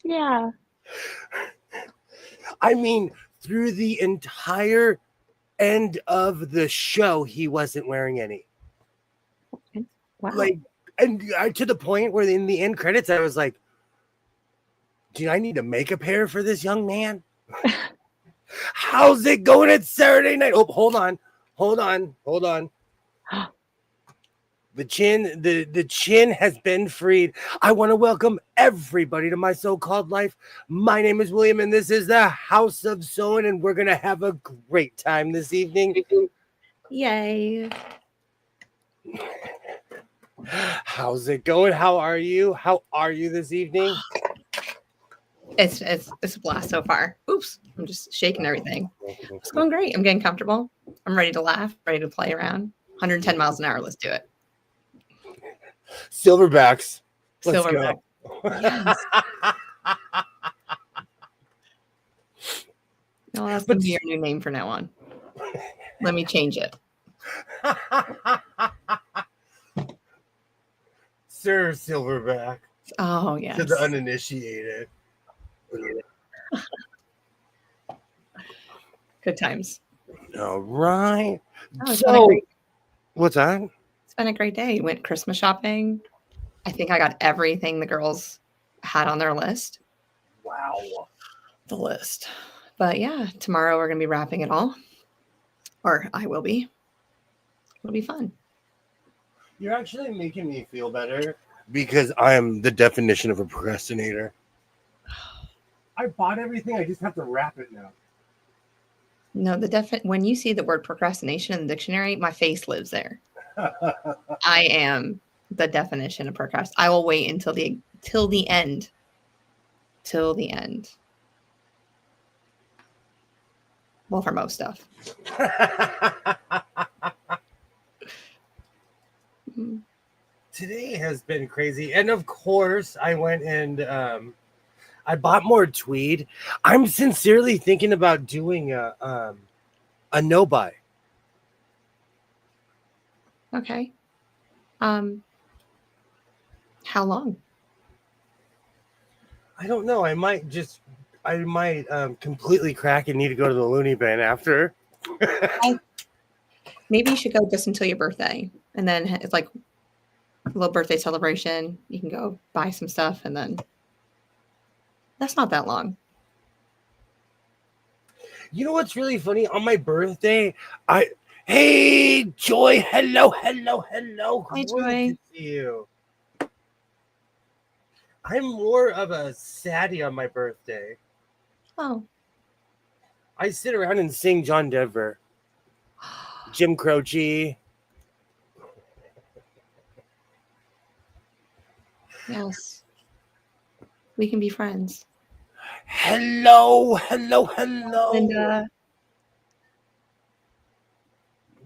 Yeah. I mean, through the entire end of the show, he wasn't wearing any. Wow. Like, and to the point where in the end credits, I was like, do I need to make a pair for this young man? How's it going at Saturday night? Oh, hold on. The chin has been freed. I want to welcome everybody to my so-called life. My name is William, and this is the House of Sewing, and we're gonna have a great time this evening. Yay. How's it going? How are you? How are you this evening? It's a blast so far. Oops, I'm just shaking everything. It's going great. I'm getting comfortable. I'm ready to laugh, ready to play around. 110 miles an hour. Let's do it. Silverbacks. Let's Silverback. go. Yes. No, that's going to be your new name from now on. Let me change it. Sir Silverback. Oh, yes. To the uninitiated. Good times. All right. Oh, so, what's that? It's been a great day. Went Christmas shopping. I think I got everything the girls had on their list. Wow. The list. But yeah, tomorrow we're going to be wrapping it all. Or I will be. It'll be fun. You're actually making me feel better because I am the definition of a procrastinator. I bought everything. I just have to wrap it now. No, when you see the word procrastination in the dictionary, my face lives there. I am the definition of procrastination. I will wait until the end. Till the end. Well, for most stuff. Today has been crazy. And of course, I went and I bought more tweed. I'm sincerely thinking about doing a no-buy. Okay. How long? I don't know. I might completely crack and need to go to the loony bin after. Maybe you should go just until your birthday. And then it's like a little birthday celebration. You can go buy some stuff and then that's not that long. You know what's really funny? On my birthday, hey Joy, hello. Hi, Great Joy. to see you. I'm more of a saddie on my birthday. Oh. I sit around and sing John Denver, Jim Croce. Yes. We can be friends. Hello. Linda.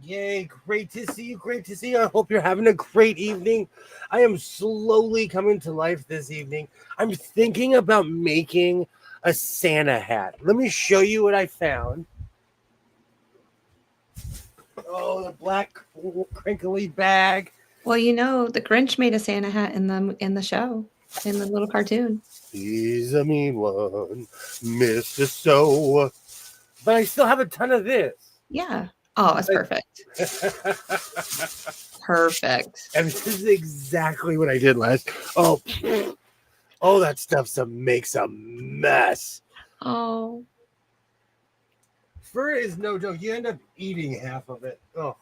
Yay, great to see you. I hope you're having a great evening. I am slowly coming to life this evening. I'm thinking about making a Santa hat. Let me show you what I found. Oh, the black crinkly bag. Well, you know, the Grinch made a Santa hat in the show, in the little cartoon. He's a mean one, Mr. So. But I still have a ton of this. Yeah. Oh, that's perfect. Perfect. And this is exactly what I did last. Oh, that stuff makes a mess. Oh. Fur is no joke. You end up eating half of it. Oh.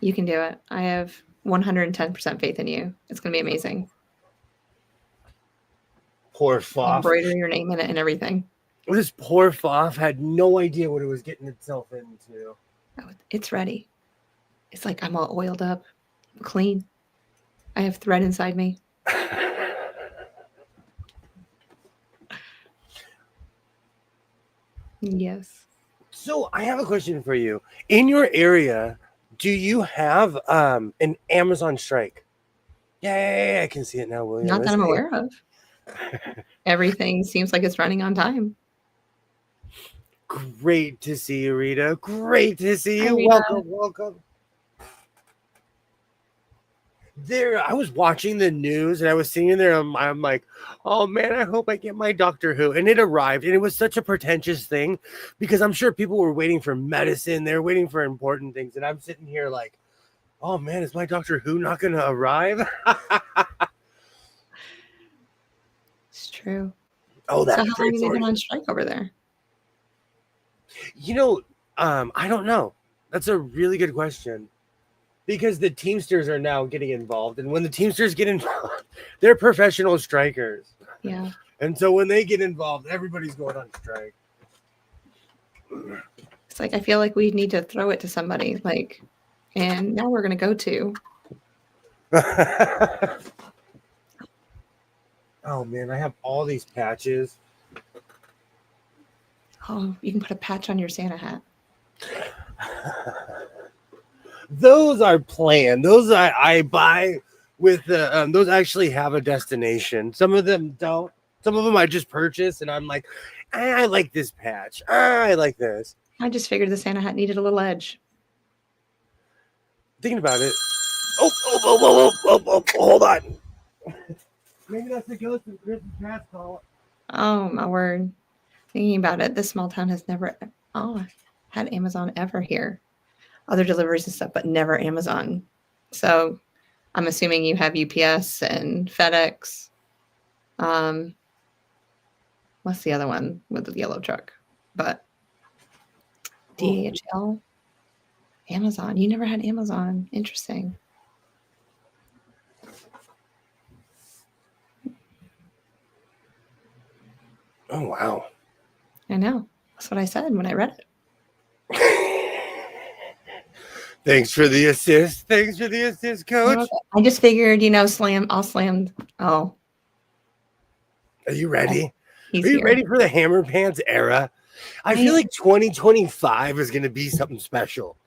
You can do it. I have 110% faith in you. It's going to be amazing. Poor Foff. Embroider your name in it and everything. This poor Foff had no idea what it was getting itself into. Oh, it's ready. It's like I'm all oiled up, clean. I have thread inside me. Yes. So I have a question for you. In your area, do you have an Amazon strike? Yeah, I can see it now, William. Not that I'm aware of. Everything seems like it's running on time. Great to see you, Rita. Great to see you. Hi, Rita. Welcome. There, I was watching the news and I was sitting there. I'm like, oh man, I hope I get my Doctor Who. And it arrived, and it was such a pretentious thing because I'm sure people were waiting for medicine. They're waiting for important things, and I'm sitting here like, oh man, is my Doctor Who not going to arrive? It's true. Oh, So that's how long great have they story. been on strike over there? You know, I don't know. That's a really good question. Because the Teamsters are now getting involved. And when the Teamsters get involved, they're professional strikers. Yeah. And so when they get involved, everybody's going on strike. It's like I feel like we need to throw it to somebody. Like, and now we're gonna go to. Oh man, I have all these patches. Oh, you can put a patch on your Santa hat. Those are planned. Those I buy with those actually have a destination. Some of them don't. Some of them I just purchase and I'm like, I like this patch. I like this. I just figured the Santa hat needed a little edge. Thinking about it. Oh, hold on. Maybe that's the ghost of Christmas past call. Oh my word. Thinking about it, this small town has never had Amazon ever here. Other deliveries and stuff, but never Amazon. So I'm assuming you have UPS and FedEx. What's the other one with the yellow truck? But DHL, Amazon. You never had Amazon. Interesting. Oh wow. I know. That's what I said when I read it. Thanks for the assist. Thanks for the assist, Coach. I just figured, I'll slam. Oh. Are you ready? He's Are you here. ready for the Hammer Pants era? I feel like 2025 is going to be something special.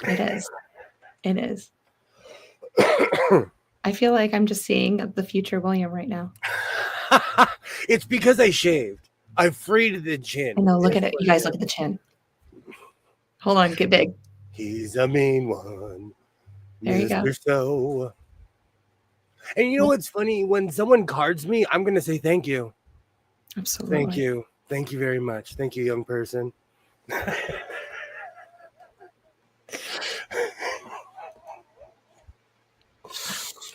It is. It is. I feel like I'm just seeing the future William right now. It's because I shaved. I freed the chin. I know. Look at it. You guys look at the chin. Hold on. Get big. He's a mean one. There you go. So. And you know what's funny? When someone cards me, I'm going to say thank you. Absolutely. Thank you. Thank you very much. Thank you, young person.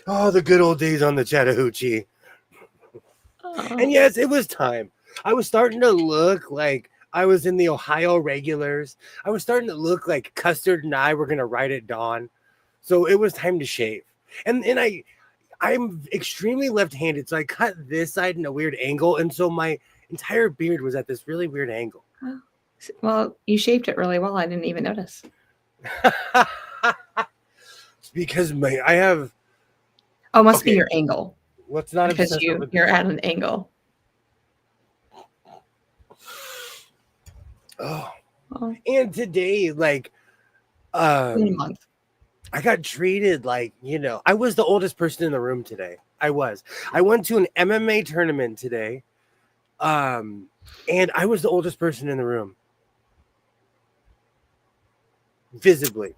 Oh, the good old days on the Chattahoochee. And yes, it was time. I was starting to look like I was in the Ohio regulars. I was starting to look like Custard and I were going to ride at dawn. So it was time to shave. And I'm extremely left-handed. So I cut this side in a weird angle. And so my entire beard was at this really weird angle. Well, you shaped it really well. I didn't even notice. It's because I have. Oh, must be your angle. Let's not because you're at an angle. Oh. And today, like, in a month. I got treated like, I was the oldest person in the room today. I went to an MMA tournament today. And I was the oldest person in the room. Visibly.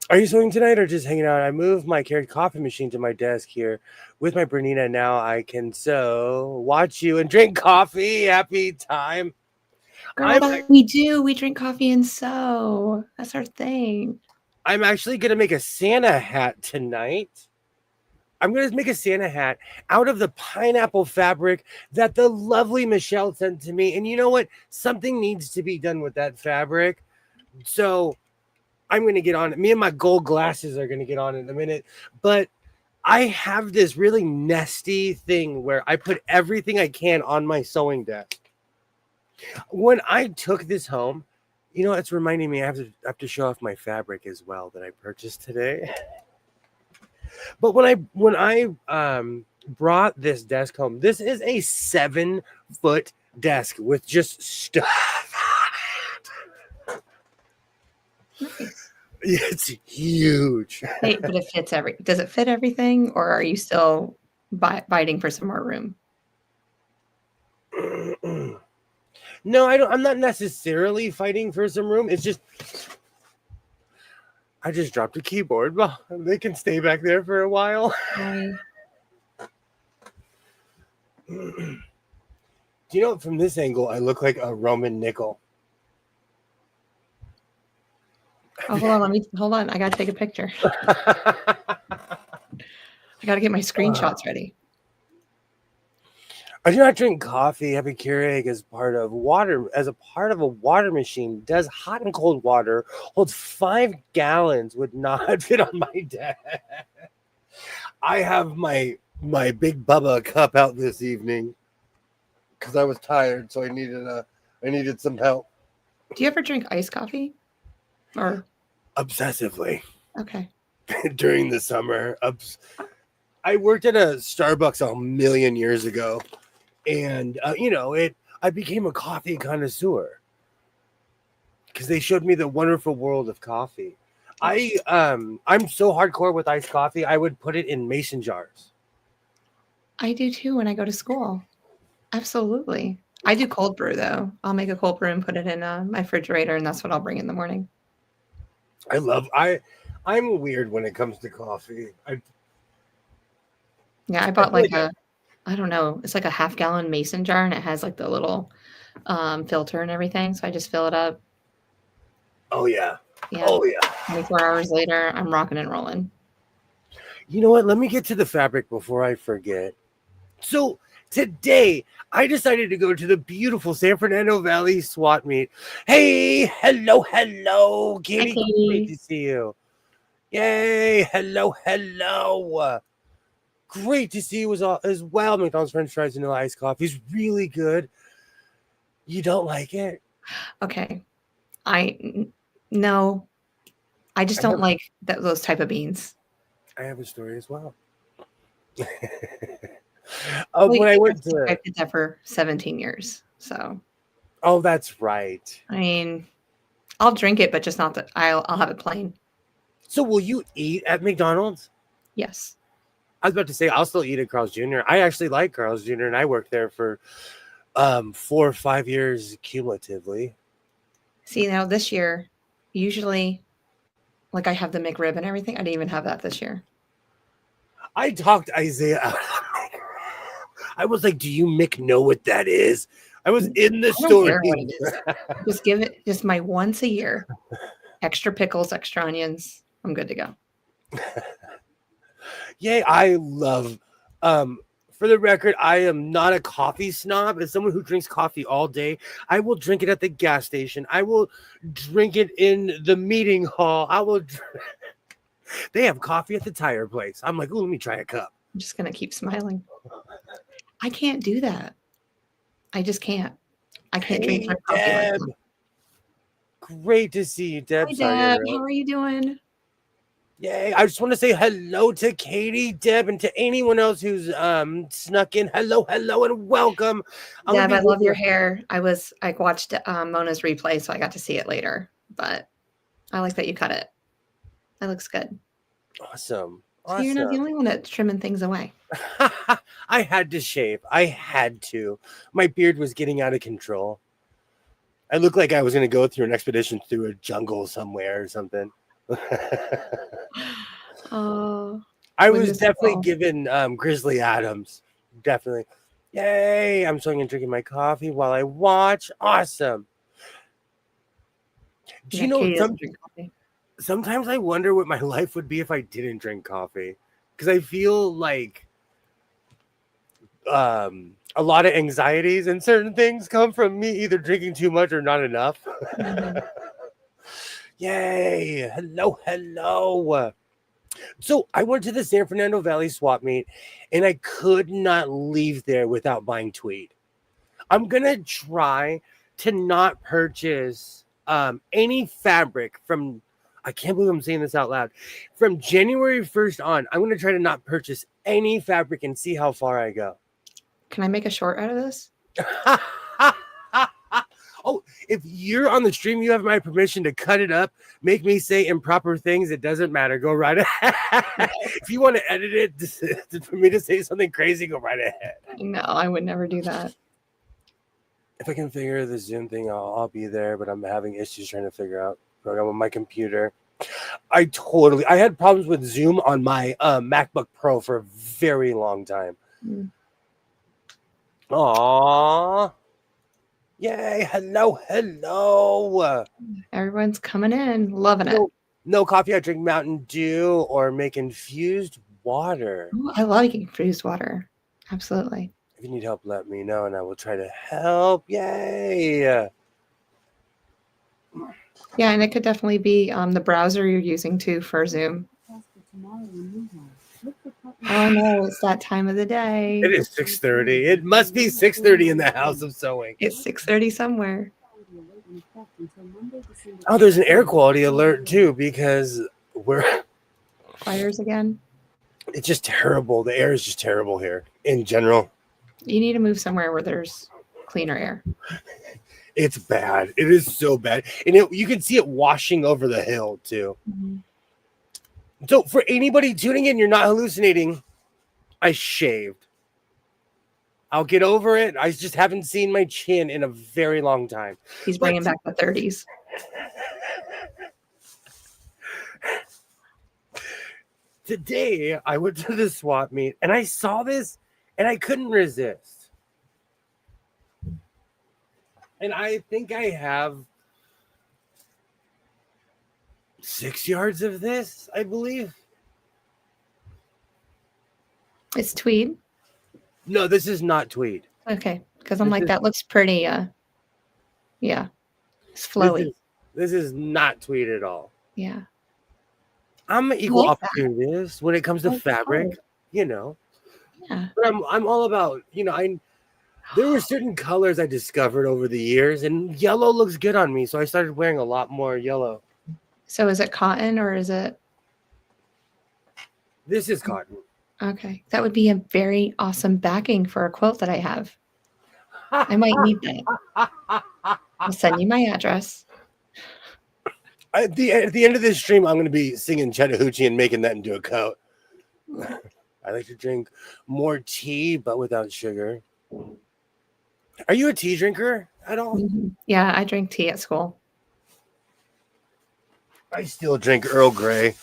Are you sewing tonight or just hanging out? I moved my carried coffee machine to my desk here with my Bernina. Now I can sew, watch you, and drink coffee. Happy time. Girl, we do. We drink coffee and sew. That's our thing. I'm actually going to make a Santa hat tonight. I'm going to make a Santa hat out of the pineapple fabric that the lovely Michelle sent to me. And you know what? Something needs to be done with that fabric. So I'm going to get on it. Me and my gold glasses are going to get on it in a minute. But I have this really nesty thing where I put everything I can on my sewing desk. When I took this home, it's reminding me I have to show off my fabric as well that I purchased today. But when I brought this desk home, this is a 7-foot desk with just stuff on it. Nice. It's huge. Wait, but it fits does it fit everything, or are you still biting for some more room? No, I'm not necessarily fighting for some room. It's just I just dropped a keyboard. Well, they can stay back there for a while. Sorry. Do you know, from this angle, I look like a Roman nickel. Oh, hold on. I gotta take a picture. I gotta get my screenshots ready. I do not drink coffee. Have a Keurig as part of water, as a part of a water machine. Does hot and cold water. Holds 5 gallons. Would not fit on my desk. I have my big Bubba cup out this evening because I was tired, so I needed some help. Do you ever drink iced coffee? Or Obsessively. Okay. During the summer. I worked at a Starbucks a million years ago, and I became a coffee connoisseur because they showed me the wonderful world of coffee. I'm so hardcore with iced coffee. I would put it in mason jars. I do too when I go to school. Absolutely. I do cold brew though. I'll make a cold brew and put it in my refrigerator, and that's what I'll bring in the morning. I'm weird when it comes to coffee. I bought I don't know, it's like a half-gallon mason jar, and it has like the little filter and everything. So I just fill it up. Oh yeah. Yeah. Oh yeah. 24 hours later, I'm rocking and rolling. You know what? Let me get to the fabric before I forget. So today, I decided to go to the beautiful San Fernando Valley swap meet. Hey, hello, Katie. Hi, Katie. Great to see you. Yay, hello. Great to see you as well. McDonald's French fries and iced coffee is really good. You don't like it? Okay. No. I just don't like those type of beans. I have a story as well. When I went to, I did that for 17 years. So. Oh, that's right. I mean, I'll drink it, but just not that. I'll have it plain. So, will you eat at McDonald's? Yes. I was about to say I'll still eat at Carl's Jr. I actually like Carl's Jr. and I worked there for 4 or 5 years cumulatively. See, now this year, usually, like I have the McRib and everything. I didn't even have that this year. I talked Isaiah out. I was like, "Do you know what that is?" I was in the store. Just give it just my once a year. Extra pickles, extra onions. I'm good to go. Yay, I love for the record, I am not a coffee snob. As someone who drinks coffee all day, I will drink it at the gas station. I will drink it in the meeting hall. They have coffee at the tire place. I'm like, "Ooh, let me try a cup." I'm just going to keep smiling. I can't do that. I just can't. I can't drink my coffee like that. Great to see you, Deb. Hi, Deb. How are you doing? Yay. I just want to say hello to Katie, Deb, and to anyone else who's snuck in. Hello, and welcome. Deb, I love your hair. I watched Mona's replay, so I got to see it later. But I like that you cut it. That looks good. Awesome. So you're not the only one that's trimming things away. I had to shave. I had to. My beard was getting out of control. I looked like I was going to go through an expedition through a jungle somewhere or something. I was definitely given Grizzly Adams. Definitely. Yay. I'm sitting and drinking my coffee while I watch. Awesome. Do you know sometimes I wonder what my life would be if I didn't drink coffee, because I feel like a lot of anxieties and certain things come from me either drinking too much or not enough. Mm-hmm. Yay. Hello. So I went to the San Fernando Valley swap meet and I could not leave there without buying tweed. I'm going to try to not purchase any fabric from, I can't believe I'm saying this out loud, from January 1st on. I'm going to try to not purchase any fabric and see how far I go. Can I make a short out of this? Oh, if you're on the stream, you have my permission to cut it up, make me say improper things. It doesn't matter. Go right ahead. If you want to edit it for me to say something crazy, go right ahead. No, I would never do that. If I can figure the Zoom thing, I'll be there, but I'm having issues trying to figure out program on my computer. I had problems with Zoom on my MacBook Pro for a very long time. Mm. Aww. Yay. Hello. Everyone's coming in, loving it. No coffee. I drink Mountain Dew or make infused water. Ooh, I like infused water. Absolutely. If you need help, let me know and I will try to help. Yay. Yeah, and it could definitely be the browser you're using too for Zoom. Oh no, it's that time of the day. It is 6:30. It must be 6:30 in the house of sewing. It's 6:30 somewhere. Oh, there's an air quality alert too because Fires again. It's just terrible. The air is just terrible here in general. You need to move somewhere where there's cleaner air. It's bad. It is so bad. And you can see it washing over the hill too. Mm-hmm. So for anybody tuning in, you're not hallucinating. I shaved. I'll get over it. I just haven't seen my chin in a very long time. He's bringing back the 30s. Today, I went to the swap meet and I saw this and I couldn't resist. And I think I have 6 yards of this, I believe. It's tweed. No, this is not tweed. Okay, because I'm like, that looks pretty. Yeah, it's flowy. This is not tweed at all. Yeah. I'm an equal opportunist when it comes to fabric, you know. Yeah. But I'm all about, there were certain colors I discovered over the years, and yellow looks good on me, so I started wearing a lot more yellow. So is it cotton or is it? This is cotton. Okay, that would be a very awesome backing for a quilt that I have. I might need that. I'll send you my address. At the end of this stream, I'm going to be singing Chattahoochee and making that into a coat. I like to drink more tea, but without sugar. Are you a tea drinker at all? Mm-hmm. Yeah, I drink tea at school. I still drink Earl Grey.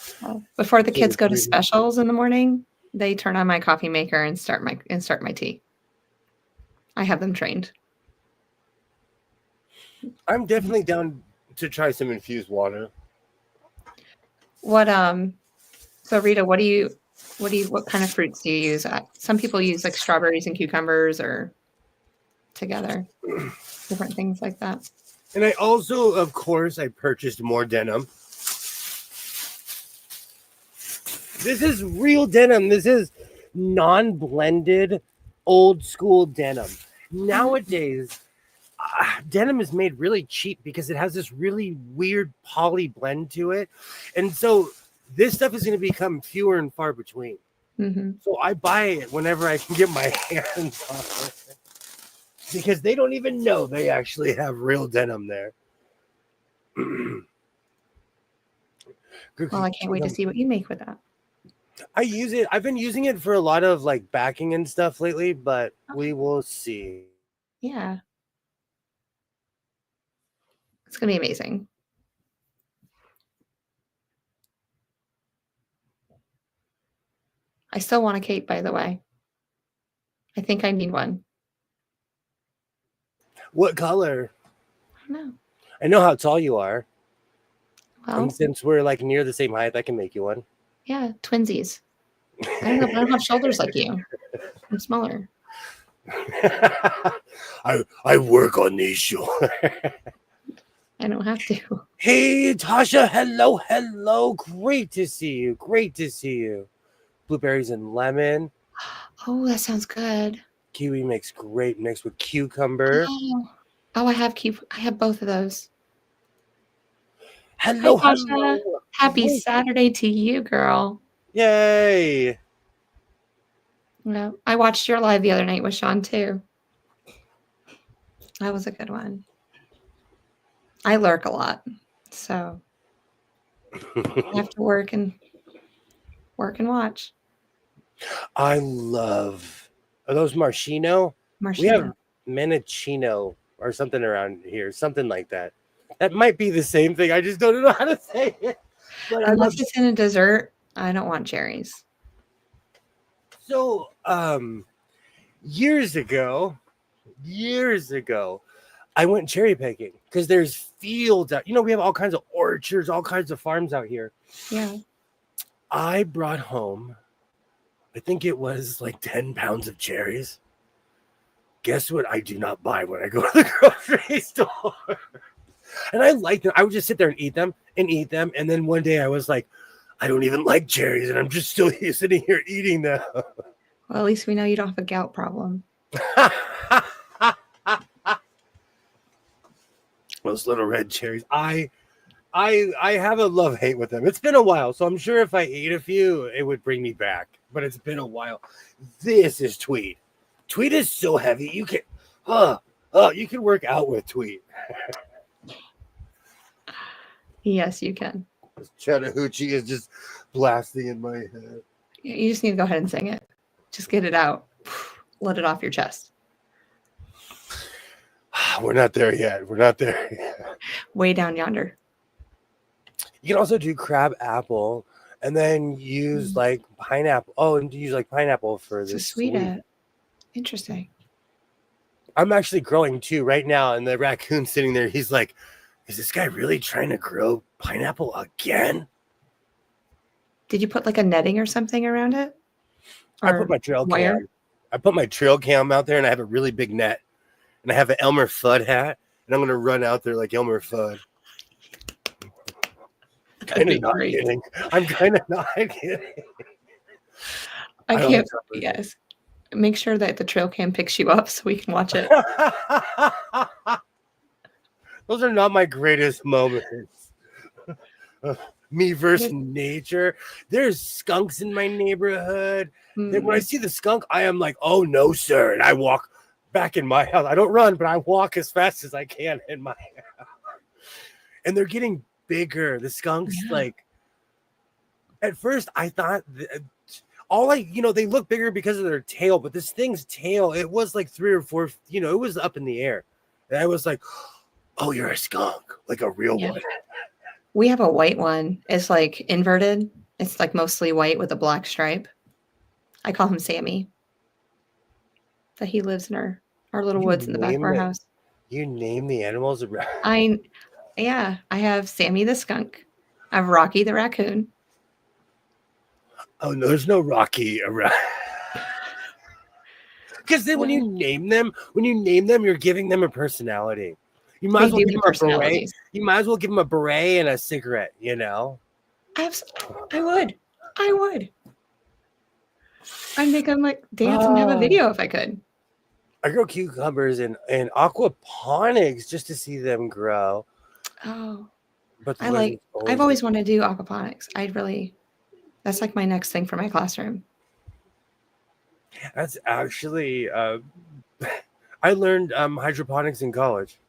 Before the kids go to specials in the morning, they turn on my coffee maker and start my tea. I have them trained. I'm definitely down to try some infused water. What so Rita, what kind of fruits do you use? Some people use like strawberries and cucumbers or together. Different things like that. And I also, of course, I purchased more denim. This is real denim. This is non-blended old school denim. Nowadays, denim is made really cheap because it has this really weird poly blend to it. And so this stuff is going to become fewer and far between. Mm-hmm. So I buy it whenever I can get my hands on it because they don't even know they actually have real denim there. Well, I can't wait to see what you make with that. I use it. I've been using it for a lot of like backing and stuff lately, but we will see. Yeah. It's going to be amazing. I still want a cape, by the way. I think I need one. What color? I don't know. I know how tall you are. Well, and since we're like near the same height, I can make you one. Yeah, twinsies. I don't know, but I don't have shoulders like you. I'm smaller. I work on these shoulders. I don't have to. Hey, Tasha. Hello. Great to see you. Blueberries and lemon. Oh, that sounds good. Kiwi makes great mix with cucumber. Oh, I have both of those. Hello. Hi, Tasha. Happy Saturday to you, girl. Yay. Yeah, I watched your live the other night with Sean too. That was a good one. I lurk a lot, so I have to work and watch. I love. Are those Maraschino? We have Menachino or something around here, something like that. That might be the same thing. I just don't know how to say it. But I love Unless it's in a dessert, I don't want cherries. so years ago, I went cherry picking because there's fields out. We have all kinds of orchards, all kinds of farms out here. Yeah. I brought home, I think it was like 10 pounds of cherries. Guess what I do not buy when I go to the grocery store? And I like them. I would just sit there and eat them. And then one day I was like, I don't even like cherries. And I'm just still sitting here eating them. Well, at least we know you don't have a gout problem. Those little red cherries. I have a love-hate with them. It's been a while, so I'm sure if I ate a few, it would bring me back. But it's been a while. This is tweed. Tweed is so heavy. You can you can work out with tweed. Yes, you can. This Chattahoochee is just blasting in my head. You just need to go ahead and sing it. Just get it out. Let it off your chest. We're not there yet. Way down yonder. You can also do crab apple and then use like pineapple. Oh, and use like pineapple for the sweet. Interesting. I'm actually growing too right now. And the raccoon sitting there, he's like, is this guy really trying to grow pineapple again? Did you put like a netting or something around it? I put my trail cam. I put my trail cam out there and I have a really big net. And I have an Elmer Fudd hat. And I'm going to run out there like Elmer Fudd. Kind of not kidding. I'm kind of not kidding. I can't. Yes. Make sure that the trail cam picks you up so we can watch it. Those are not my greatest moments. Me versus nature. There's skunks in my neighborhood. When I see the skunk, I am like, oh no, sir. And I walk back in my house. I don't run, but I walk as fast as I can in my house. And they're getting bigger. The skunks, like, at first I thought they look bigger because of their tail, but this thing's tail, it was like 3 or 4, it was up in the air. And I was like, oh, you're a skunk, like a real one. We have a white one. It's like inverted. It's like mostly white with a black stripe. I call him Sammy. That he lives in our little woods in the back of our house. You name the animals around. I have Sammy the skunk. I have Rocky the raccoon. Oh no, there's no Rocky around. Because then when you name them, you're giving them a personality. You might as well give them a beret. You might as well give them a beret and a cigarette, I would. I'd make them like dance and have a video if I could. I grow cucumbers in aquaponics just to see them grow. Oh, but I've always wanted to do aquaponics. That's like my next thing for my classroom. That's actually, I learned hydroponics in college.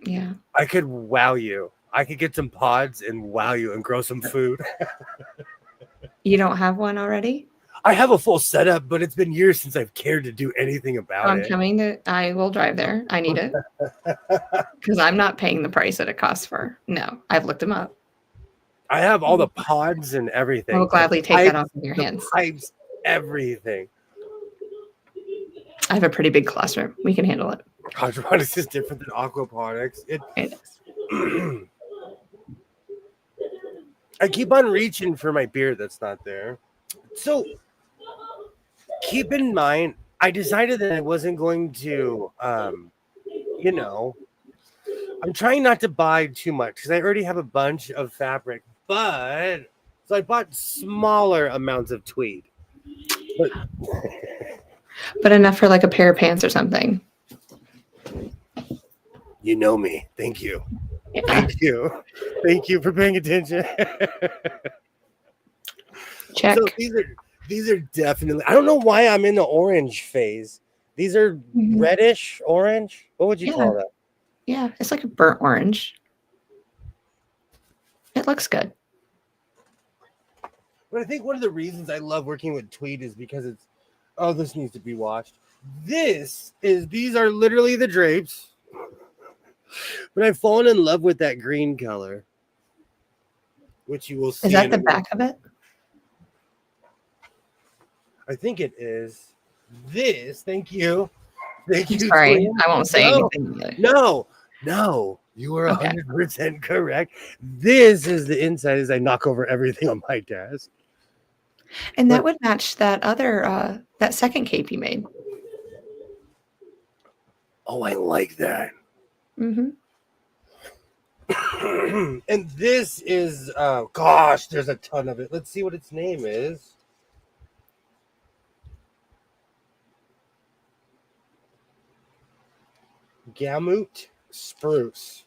Yeah. I could wow you. I could get some pods and wow you and grow some food. You don't have one already? I have a full setup, but it's been years since I've cared to do anything about it. I will drive there. I need it. Because I'm not paying the price that it costs for. No, I've looked them up. I have all the pods and everything. I will gladly take that off of your hands. Pipes, everything. I have a pretty big classroom. We can handle it. Hydroponics is different than aquaponics. It is. I keep on reaching for my beer that's not there. So keep in mind, I decided that I wasn't going to, I'm trying not to buy too much because I already have a bunch of fabric. So I bought smaller amounts of tweed. But enough for like a pair of pants or something. You know me. Thank you. Yeah. Thank you. Thank you for paying attention. Check. So these are definitely, I don't know why I'm in the orange phase. These are reddish orange. What would you call that? Yeah, it's like a burnt orange. It looks good. But I think one of the reasons I love working with tweed is because this needs to be washed. These are literally the drapes. But I've fallen in love with that green color. which you will see. Is that the back of it? I think it is. This, thank you. Thank you. Sorry, Twin. I won't say anything. No, you are 100% correct. This is the inside as I knock over everything on my desk. And that would match that other, that second cape you made. Oh, I like that. Mm-hmm. And this is, gosh, there's a ton of it. Let's see what its name is. Gamut Spruce.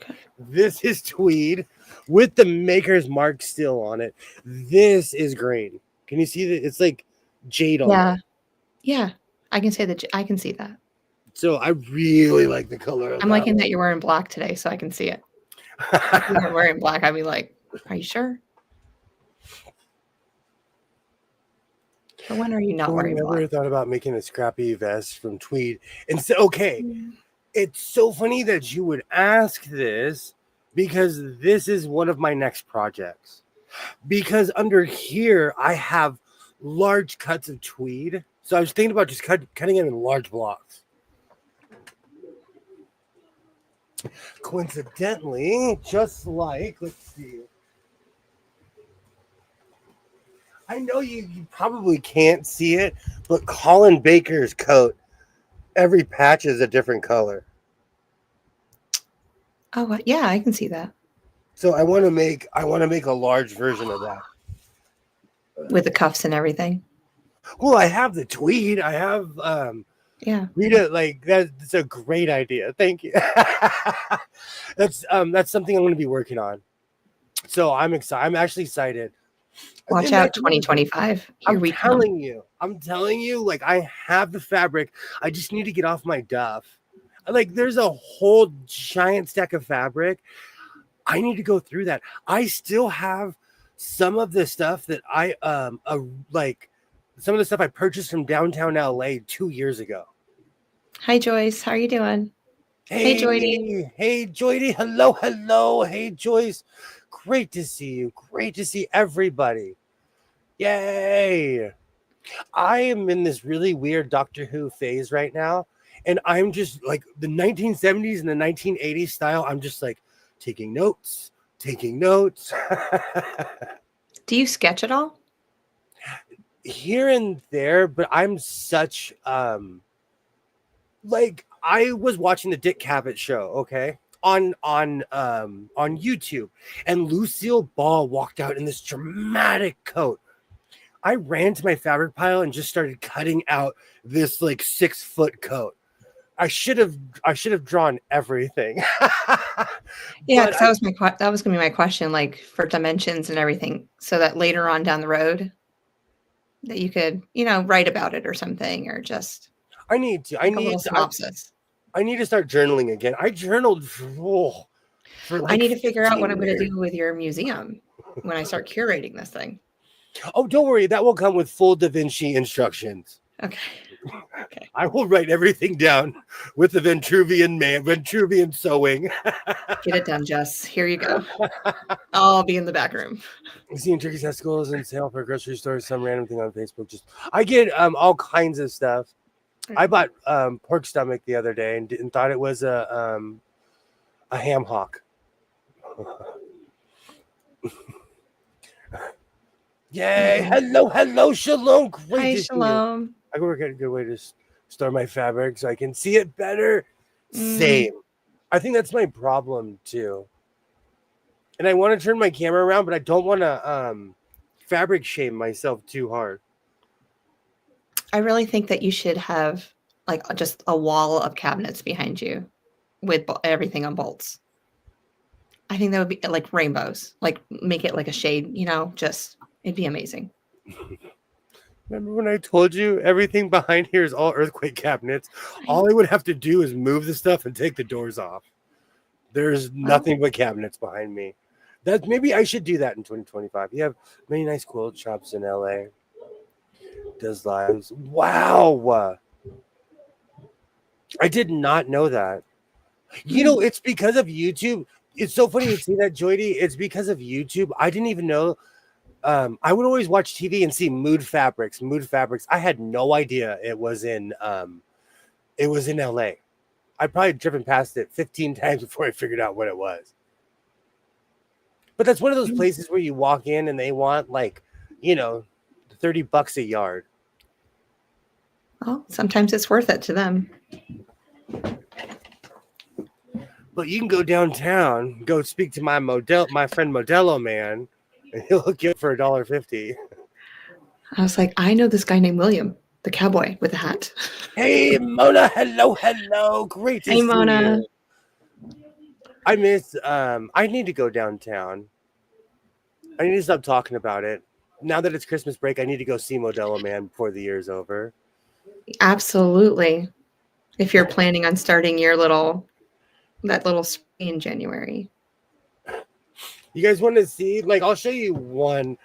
Okay. This is tweed with the maker's mark still on it. This is green. Can you see that? It's like jade on it. Yeah. I can say that. I can see that. So I really like the color of I'm liking that you're wearing black today, so I can see it. If you weren't wearing black, I'd be like, "Are you sure? Or when are you not wearing black?" I never thought about making a scrappy vest from tweed. And so, okay, it's so funny that you would ask this because this is one of my next projects. Because under here, I have large cuts of tweed. So I was thinking about just cutting it in large blocks. Coincidentally, just like, let's see. I know you probably can't see it, but Colin Baker's coat, every patch is a different color. Oh, yeah, I can see that. So I want to make a large version of that. With the cuffs and everything. Well, I have the tweed. I have Yeah. Rita, like that's a great idea. Thank you. That's something I'm going to be working on. So I'm excited. I'm actually excited. Watch out, 2025. Here we come. I'm telling you, like I have the fabric. I just need to get off my duff. Like there's a whole giant stack of fabric. I need to go through that. I still have some of the stuff that I like some of the stuff I purchased from downtown LA 2 years ago. Hi Joyce, how are you doing? Hey Joydy. Hey Joydy. Hello. Hey Joyce. Great to see you. Great to see everybody. Yay. I am in this really weird Doctor Who phase right now. And I'm just like the 1970s and the 1980s style. I'm just like taking notes. Do you sketch at all? Here and there, but I'm such like I was watching the Dick Cavett show, okay, on YouTube, and Lucille Ball walked out in this dramatic coat. I ran to my fabric pile and just started cutting out this like 6-foot coat. I should have drawn everything. Yeah, because that was gonna be my question, like for dimensions and everything, so that later on down the road that you could, write about it or something, or just I need to synopsis. I need to start journaling again. I journaled for like I need to figure out what I'm going to years. do with your museum when I start curating this thing. Oh, don't worry. That will come with full Da Vinci instructions. Okay. I will write everything down with the Vitruvian sewing. Get it done, Jess. Here you go. I'll be in the back room. Seeing turkey testicles and sale for grocery stores, some random thing on Facebook. I get all kinds of stuff. I bought pork stomach the other day and thought it was a ham hock. Yay! Hello, Shalom. Great. Hi, Shalom. I can work out a good way to store my fabric so I can see it better. Same. I think that's my problem too. And I want to turn my camera around, but I don't want to fabric shame myself too hard. I really think that you should have like just a wall of cabinets behind you with everything on bolts. I think that would be like rainbows, like make it like a shade, it'd be amazing. Remember when I told you everything behind here is all earthquake cabinets? All I would have to do is move the stuff and take the doors off. There's nothing but cabinets behind me. Maybe I should do that in 2025. You have many nice quilt shops in LA. Does lives. Wow. I did not know that. It's because of YouTube. It's so funny to see that, Joydy. It's because of YouTube. I didn't even know. I would always watch TV and see Mood Fabrics. Mood Fabrics. I had no idea it was in LA. I'd probably driven past it 15 times before I figured out what it was. But that's one of those places where you walk in and they want like, $30 a yard. Well, sometimes it's worth it to them. But you can go downtown, go speak to my friend Modelo man, and he'll hook you up for $1.50. I was like, I know this guy named William, the cowboy with the hat. Hey, Mona, hello. Great to see Mona. you. I need to go downtown. I need to stop talking about it. Now that it's Christmas break, I need to go see Modelo Man before the year's over. Absolutely. If you're planning on starting that little spree in January. You guys want to see? Like, I'll show you one.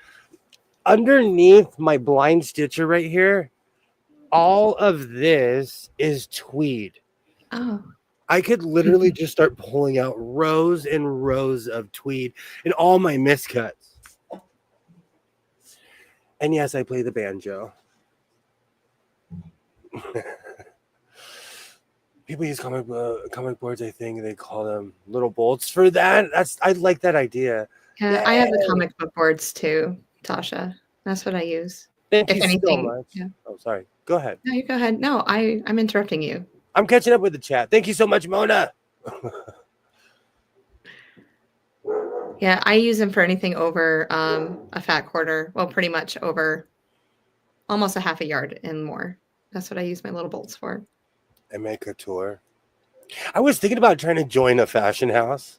Underneath my blind stitcher right here, all of this is tweed. Oh. I could literally just start pulling out rows and rows of tweed in all my miscuts. And yes, I play the banjo. People use comic boards, I think they call them little bolts for that. I like that idea. Yeah, I have the comic book boards too, Tasha. That's what I use. Thank you so much. Yeah. Oh, sorry. Go ahead. No, you go ahead. No, I'm interrupting you. I'm catching up with the chat. Thank you so much, Mona. Yeah, I use them for anything over a fat quarter. Well, pretty much over almost a half a yard and more. That's what I use my little bolts for. And make a tour. I was thinking about trying to join a fashion house.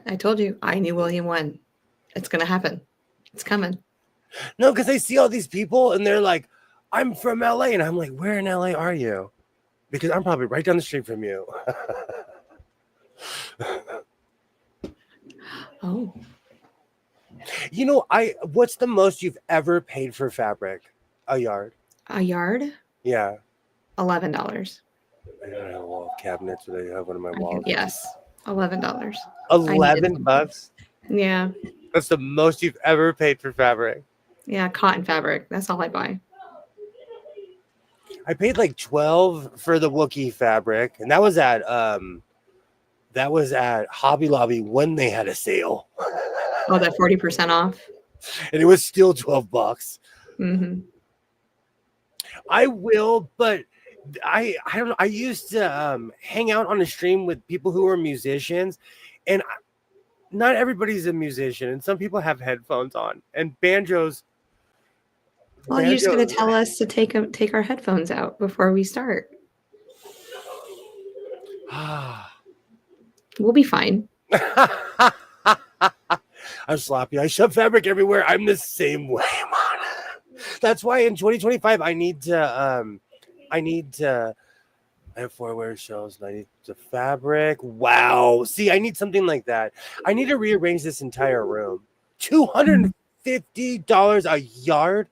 I told you, I knew William when. It's going to happen. It's coming. No, because I see all these people and they're like, I'm from LA. And I'm like, where in LA are you? Because I'm probably right down the street from you. Oh. What's the most you've ever paid for fabric? A yard? A yard? Yeah. $11. I don't have a wall of cabinets, but I have one of my walls. Yes. $11. $11? Yeah. That's the most you've ever paid for fabric. Yeah, cotton fabric. That's all I buy. I paid like $12 for the Wookiee fabric, and that was at Hobby Lobby when they had a sale. Oh, that 40% off. And it was still $12. Mm-hmm. I will, but I don't know. I used to hang out on a stream with people who were musicians, and not everybody's a musician, and some people have headphones on and banjos. Well, you're just going to tell us to take our headphones out before we start. We'll be fine. I'm sloppy. I shove fabric everywhere. I'm the same way, man. That's why in 2025 I have 4 wear shows and I need the fabric. Wow. See, I need something like that. I need to rearrange this entire room. $250 a yard?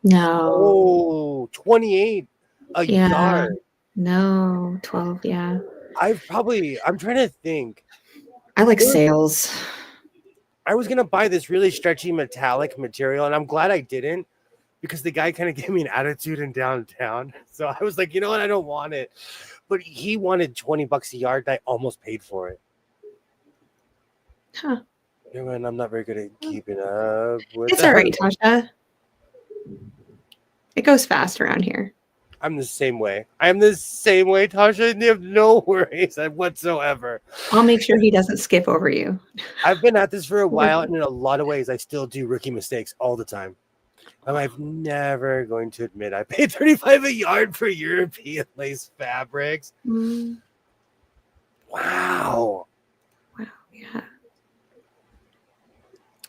No. Oh, 28 a yard. No, 12, yeah. I'm trying to think. I like sales. I was going to buy this really stretchy metallic material, and I'm glad I didn't because the guy kind of gave me an attitude in downtown. So I was like, you know what? I don't want it. But he wanted $20 a yard, and I almost paid for it. Huh. And I'm not very good at keeping up with It's all right, Tasha. It goes fast around here. I'm the same way. I'm the same way, Tasha. You have no worries whatsoever. I'll make sure he doesn't skip over you. I've been at this for a while, and in a lot of ways, I still do rookie mistakes all the time. I'm never going to admit I paid $35 a yard for European lace fabrics. Mm. Wow. Wow. Yeah.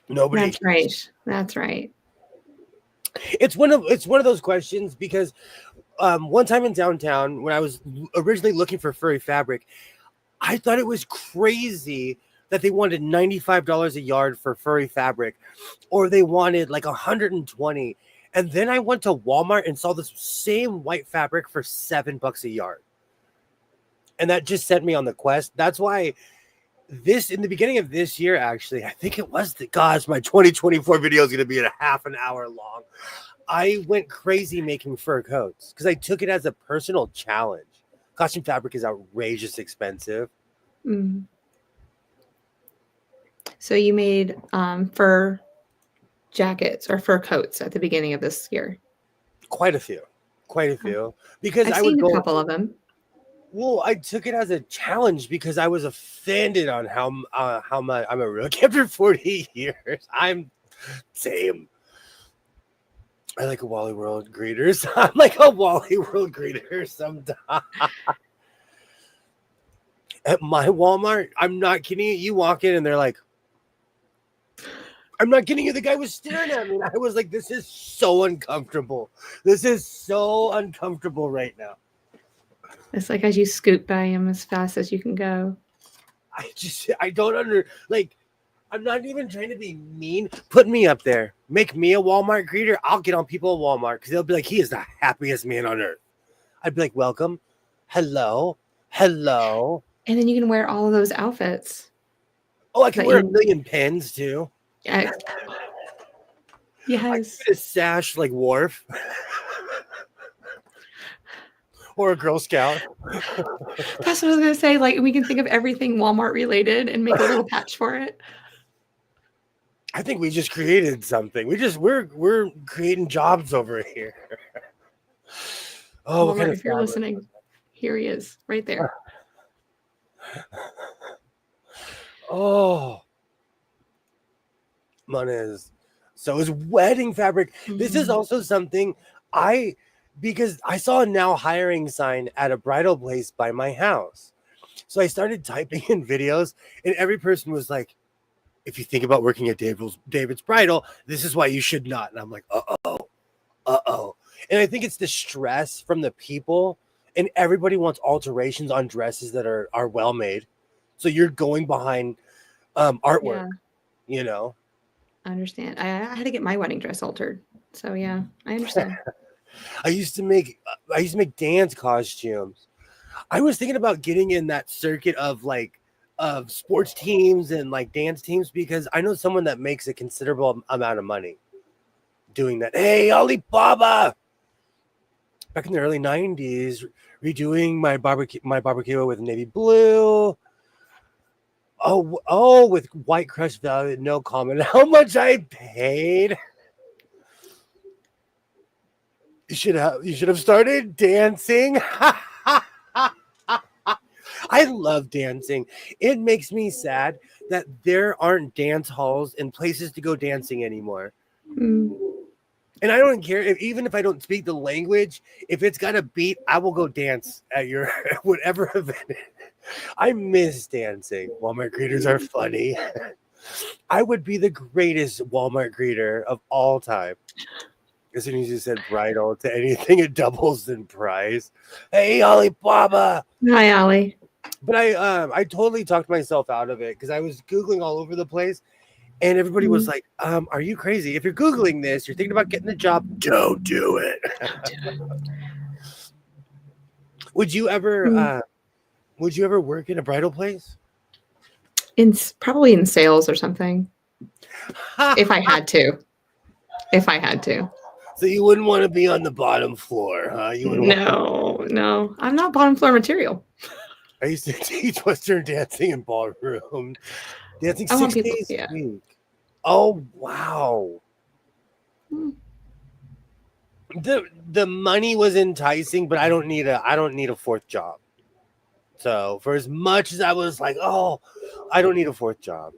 Nobody. That's right. It's one of those questions because one time in downtown when I was originally looking for furry fabric, I thought it was crazy that they wanted $95 a yard for furry fabric, or they wanted like $120. And then I went to Walmart and saw this same white fabric for $7 a yard. And that just sent me on the quest. That's why this in the beginning of this year, actually, I think it was my 2024 video is going to be a half an hour long. I went crazy making fur coats because I took it as a personal challenge. Costume fabric is outrageous expensive. Mm. So you made fur jackets or fur coats at the beginning of this year? Quite a few. Because I've I would seen a go. couple of them. Well, I took it as a challenge because I was offended on how much I'm a rookie after 40 years. I'm same. I like a Wally World greeters. I'm like a Wally World greeter sometimes. At my Walmart, I'm not kidding you. You walk in and they're like, I'm not kidding you. The guy was staring at me. And I was like, this is so uncomfortable. This is so uncomfortable right now. It's like as you scoot by him as fast as you can go. I don't I'm not even trying to be mean. Put me up there. Make me a Walmart greeter. I'll get on people at Walmart because they'll be like, he is the happiest man on earth. I'd be like, welcome. Hello. And then you can wear all of those outfits. Oh, I can wear a million pins too. Yes. I can get a sash like Worf. Or a Girl Scout. That's what I was going to say. Like, we can think of everything Walmart related and make a little patch for it. I think we just created something. We're creating jobs over here. Oh, Walmart, if you're listening, here he is, right there. Oh, Monez. So is wedding fabric. Mm-hmm. This is also something because I saw a now hiring sign at a bridal place by my house. So I started typing in videos, and every person was like, if you think about working at David's Bridal, this is why you should not. And I'm like, uh-oh. And I think it's the stress from the people, and everybody wants alterations on dresses that are well made. So you're going behind artwork, you know. I understand. I had to get my wedding dress altered. So yeah, I understand. I used to make dance costumes. I was thinking about getting in that circuit of sports teams and like dance teams because I know someone that makes a considerable amount of money doing that. Hey, Alibaba! Back in the early 90s, redoing my barbecue with navy blue. Oh, with white crushed velvet. No comment how much I paid. You should have started dancing. I love dancing. It makes me sad that there aren't dance halls and places to go dancing anymore. Mm. And I don't care even if I don't speak the language, if it's got a beat, I will go dance at your whatever event. I miss dancing. Walmart greeters are funny. I would be the greatest Walmart greeter of all time. As soon as you said bridal to anything, it doubles in price. Hey, Alibaba. Hi, Ollie. But I totally talked myself out of it because I was Googling all over the place. And everybody was like, are you crazy? If you're Googling this, you're thinking about getting the job, don't do it. Would you ever work in a bridal place? Probably in sales or something. If I had to. So you wouldn't want to be on the bottom floor, huh? No. I'm not bottom floor material. I used to teach Western dancing in ballroom. Dancing 6 days a week. Oh, wow. The money was enticing, but I don't need a fourth job. So for as much as I was like, oh, I don't need a fourth job.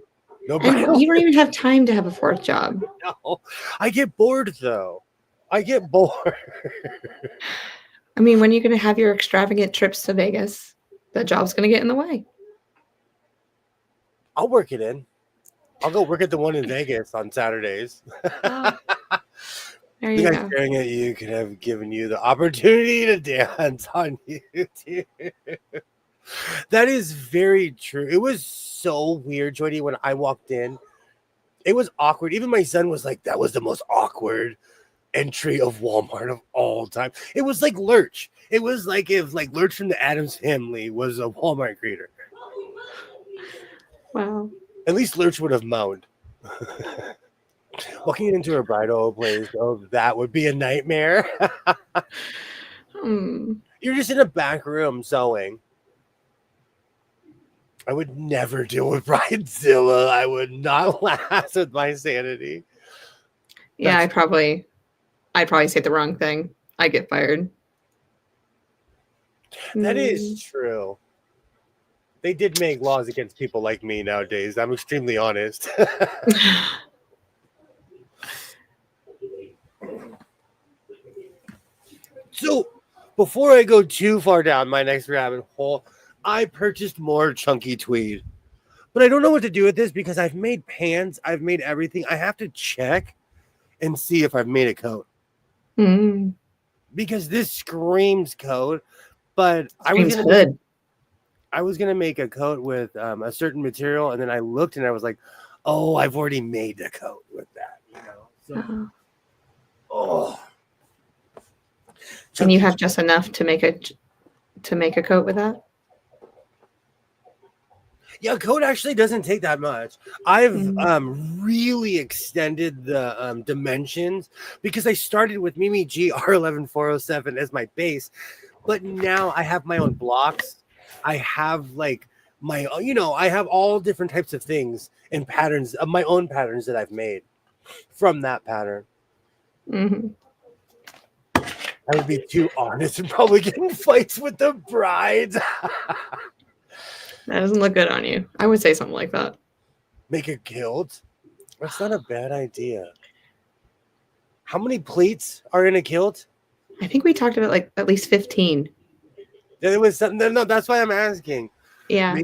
No, and you don't even have time to have a fourth job. No, I get bored though. I get bored. I mean, when you're going to have your extravagant trips to Vegas, that job's going to get in the way. I'll work it in. I'll go work at the one in Vegas on Saturdays. Oh, there you go. Staring at you could have given you the opportunity to dance on YouTube. That is very true. It was so weird, Jody, when I walked in. It was awkward. Even my son was like, that was the most awkward entry of Walmart of all time. It was like Lurch. It was like if like Lurch from the Addams Family was a Walmart creator. Wow. At least Lurch would have moaned. Walking into a bridal place, oh, that would be a nightmare. You're just in a back room sewing. I would never deal with Bridezilla. I would not last with my sanity. Yeah, I'd probably say the wrong thing. I get fired. That is true. They did make laws against people like me nowadays. I'm extremely honest. So, before I go too far down my next rabbit hole, I purchased more chunky tweed. But I don't know what to do with this because I've made pants, I've made everything. I have to check and see if I've made a coat. Because this screams coat, but I was gonna make a coat with a certain material, and then I looked and I was like, oh, I've already made the coat with that, you know. So, and you have just enough to make a coat with that? Yeah, coat actually doesn't take that much. I've really extended the dimensions because I started with Mimi G R11407 as my base, but now I have my own blocks. I have like my, I have all different types of things and patterns of my own patterns that I've made from that pattern. I would be too honest and probably get in fights with the brides. That doesn't look good on you. I would say something like that. Make a kilt? That's not a bad idea. How many pleats are in a kilt? I think we talked about like at least 15. There was something. No, that's why I'm asking. Yeah.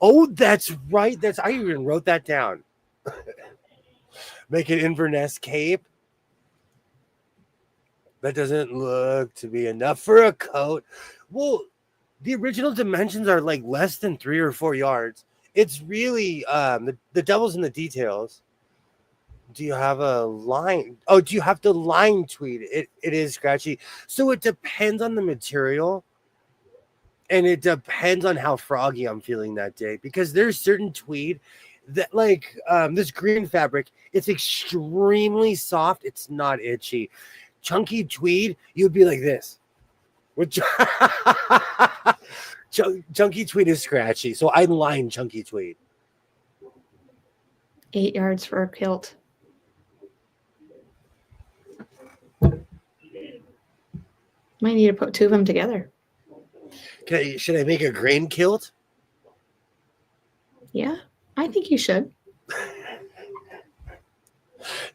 Oh, that's right. I even wrote that down. Make an Inverness cape. That doesn't look to be enough for a coat. Well, the original dimensions are like less than 3 or 4 yards. It's really the devil's in the details. Do you have a line? Oh, do you have to line tweed? It is scratchy. So it depends on the material. And it depends on how froggy I'm feeling that day. Because there's certain tweed that like this green fabric, it's extremely soft. It's not itchy. Chunky tweed, you'd be like this. Chunky tweed is scratchy. So I line chunky tweed. 8 yards for a kilt. Might need to put 2 of them together. Should I make a grain kilt? Yeah, I think you should.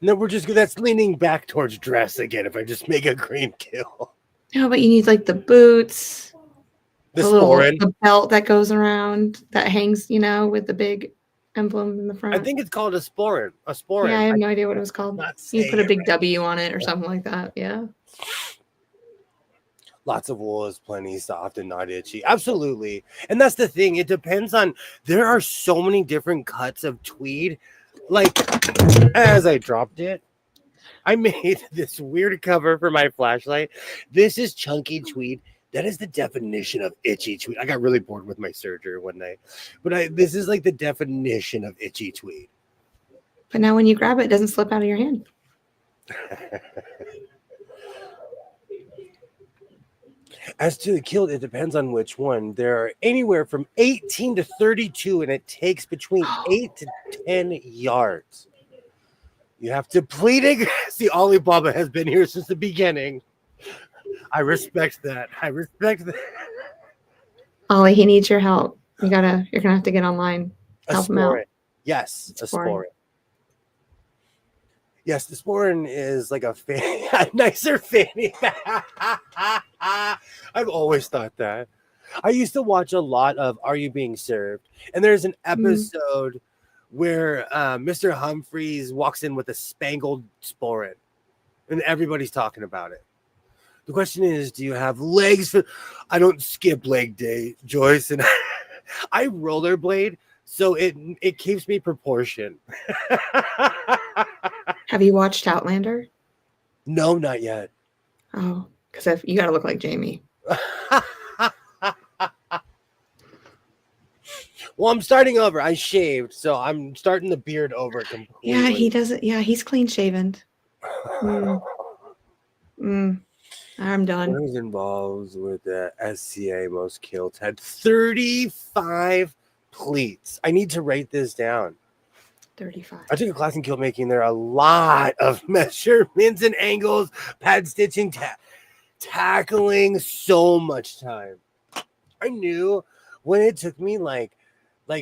No, that's leaning back towards dress again. If I just make a grain kilt. No, but you need like the boots, the belt that goes around that hangs, with the big emblem in the front. I think it's called a sporin. Yeah, I have no idea what it was called. You put a big W on it or something like that. Yeah. Lots of wool is plenty soft and not itchy. Absolutely. And that's the thing. It depends on, there are so many different cuts of tweed. Like, as I dropped it, I made this weird cover for my flashlight. This is chunky tweed. That is the definition of itchy tweed. I got really bored with my serger one night. But this is like the definition of itchy tweed. But now when you grab it, it doesn't slip out of your hand. As to the kilt, it depends on which one. There are anywhere from 18 to 32, and it takes between 8 to 10 yards. You have to plead it. See, Alibaba has been here since the beginning. I respect that. Ollie, he needs your help. You're gonna have to get online. Help him out. Yes, a sporin. Yes, the sporin is like a nicer fanny pack. I've always thought that. I used to watch a lot of Are You Being Served? And there's an episode where Mr. Humphreys walks in with a spangled sporin. And everybody's talking about it. The question is, do you have legs? I don't skip leg day, Joyce. And I rollerblade, so it keeps me proportion. Have you watched Outlander? No, not yet. Oh, because you got to look like Jamie. Well, I'm starting over. I shaved, so I'm starting the beard over completely. Yeah, he doesn't. Yeah, he's clean shaven. I'm done. What was involved with the SCA most kills had 35 pleats. I need to write this down. 35. I took a class in kilt making. There are a lot of measurements and angles, pad stitching, tackling, so much time. I knew when it took me like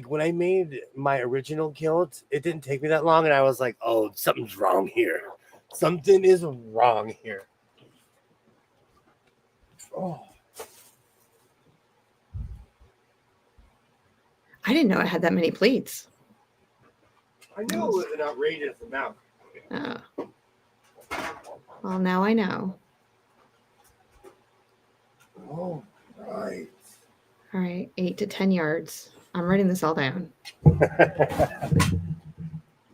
when I made my original kilt, it didn't take me that long, and I was like, oh, something's wrong here. Something is wrong here. Oh. I didn't know it had that many pleats. I knew it was an outrageous amount. Well, now I know. All right. All right, 8 to 10 yards. I'm writing this all down.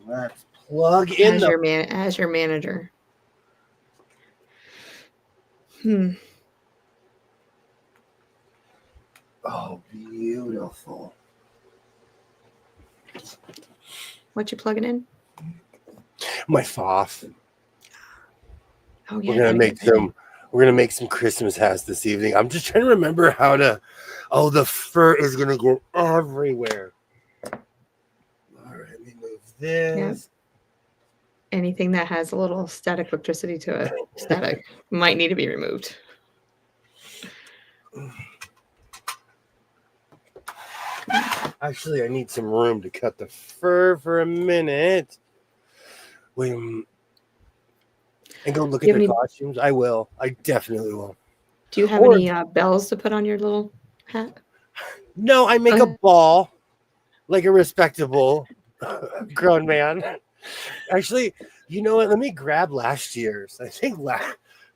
Let's plug in as your manager. Oh, beautiful. What you plugging in? My FOF. Oh yeah. We're gonna make some Christmas hats this evening. I'm just trying to remember how to. Oh, the fur is gonna go everywhere. All right, let me move this. Yeah. Anything that has a little static electricity to it, static, might need to be removed. Actually, I need some room to cut the fur for a minute. Wait, and go look at the costumes. I will. I definitely will. Do you have any bells to put on your little hat? No, I make a ball like a respectable grown man. Actually, you know what? Let me grab last year's. I think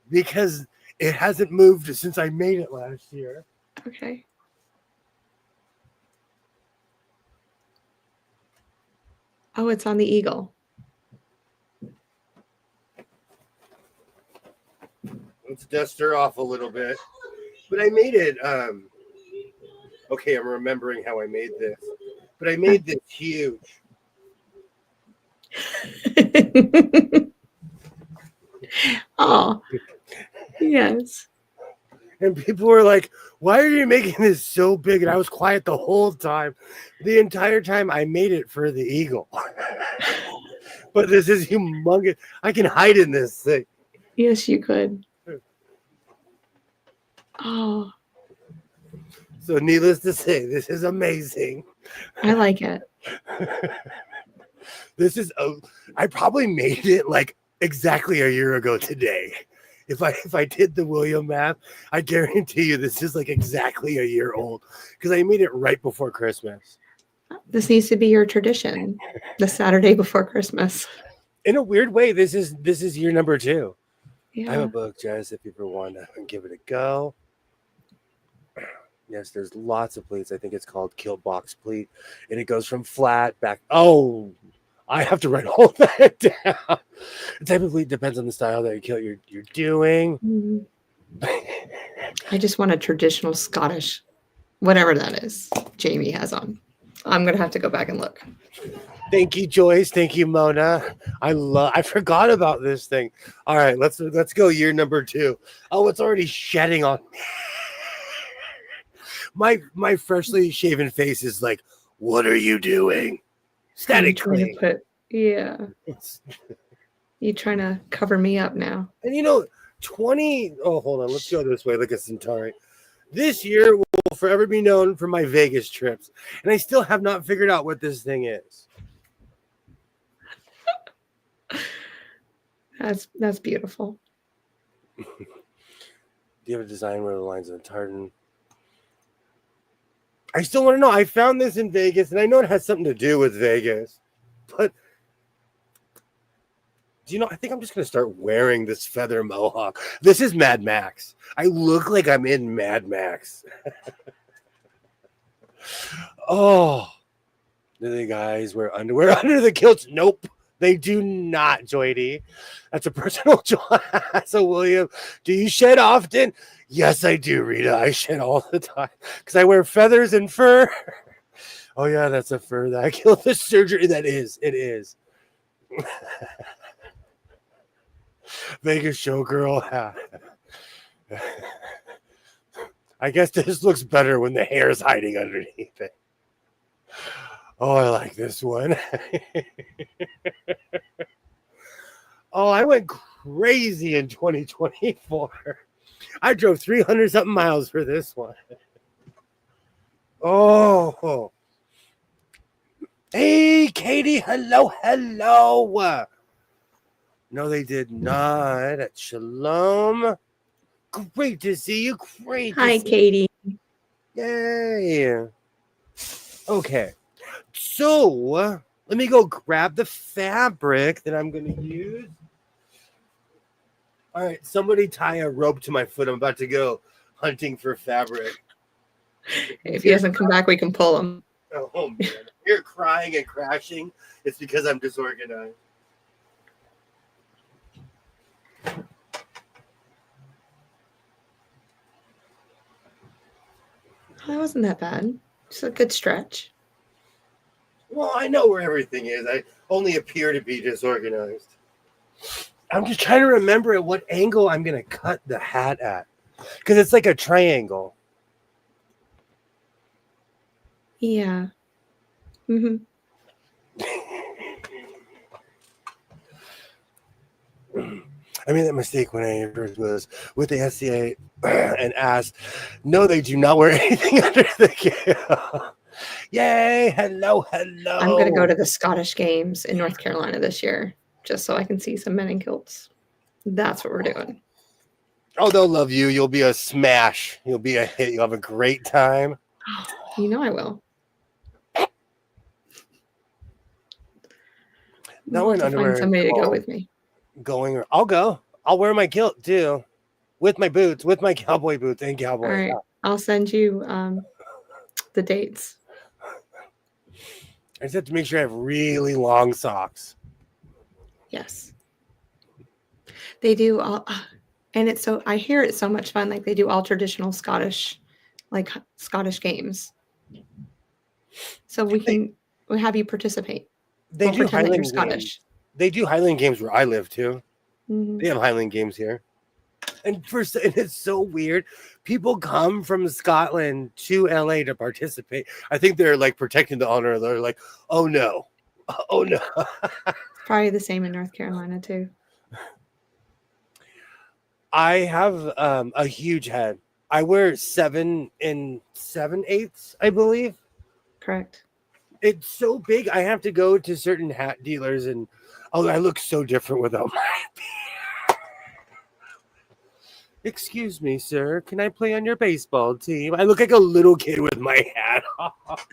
because it hasn't moved since I made it last year. Okay. Oh, it's on the eagle. Let's dust her off a little bit. But I made it. Okay, I'm remembering how I made this. But I made this huge. Oh, yes. And people were like, why are you making this so big? And I was quiet the whole time. The entire time I made it for the eagle. But this is humongous. I can hide in this thing. Yes, you could. Oh. So needless to say, this is amazing. I like it. I probably made it like exactly a year ago today. If I did the William math, I guarantee you this is like exactly a year old because I made it right before Christmas. This needs to be your tradition. The Saturday before Christmas. In a weird way, this is year number 2. Yeah. I have a book, Jess, if you ever want to give it a go. Yes, there's lots of pleats. I think it's called kilt box pleat, and it goes from flat back. Oh, I have to write all that down. The type of pleat depends on the style that kilt you're doing. Mm-hmm. I just want a traditional Scottish, whatever that is, Jamie has on. I'm gonna have to go back and look. Thank you, Joyce. Thank you, Mona. I forgot about this thing. All right, let's go year number 2. Oh, it's already shedding on my freshly shaven face is like, what are you doing? Static clean. Yeah. You trying to cover me up now. And hold on, let's go this way like a Centauri. This year will forever be known for my Vegas trips, and I still have not figured out what this thing is. That's beautiful. Do you have a design where the lines of the tartan? I still want to know. I found this in Vegas, and I know it has something to do with Vegas, but do you know, I think I'm just going to start wearing this feather mohawk. This is Mad Max. I look like I'm in Mad Max. Oh, do the guys wear underwear under the kilts? Nope. They do not, Joy D. That's a personal choice. So, William, do you shed often? Yes, I do, Rita. I shed all the time because I wear feathers and fur. Oh, yeah, that's a fur that killed the surgery. That is. It is. Vegas showgirl. I guess this looks better when the hair is hiding underneath it. Oh, I like this one. Oh, I went crazy in 2024. I drove 300 something miles for this one. Oh. Hey, Katie. Hello, hello. No, they did not. At Shalom. Great to see you. Great to Hi, see Katie. you. Yay. Okay. So, let me go grab the fabric that I'm going to use. All right, somebody tie a rope to my foot. I'm about to go hunting for fabric. If he doesn't come back, we can pull him. Oh, man. You're crying and crashing. It's because I'm disorganized. That wasn't that bad. Just a good stretch. Well, I know where everything is. I only appear to be disorganized. I'm just trying to remember at what angle I'm going to cut the hat at. Because it's like a triangle. Yeah. Mm-hmm. I made that mistake when I first was with the SCA and asked, no, they do not wear anything under the kill. Yay, hello, hello. I'm going to go to the Scottish Games in North Carolina this year, just so I can see some men in kilts. That's what we're doing. Oh, they'll love you. You'll be a smash. You'll be a hit. You'll have a great time. You know I will. Now we're in underwear. Find somebody to go with me. I'll go. I'll wear my kilt too, with my boots, with my cowboy boots and cowboy. All right, I'll send you the dates. I just have to make sure I have really long socks. Yes, they do all, and it's so I hear it's so much fun. Like they do all traditional Scottish, like Scottish games. So we'll have you participate. They do Highland games. Scottish. They do Highland games where I live too. Mm-hmm. They have Highland games here. And it's so weird. People come from Scotland to LA to participate. I think they're like protecting the honor. They're like, oh no. Oh no. Probably the same in North Carolina too. I have a huge head. I wear 7 7/8, I believe. Correct. It's so big. I have to go to certain hat dealers and I look so different without my beard. Excuse me, sir. Can I play on your baseball team? I look like a little kid with my hat off.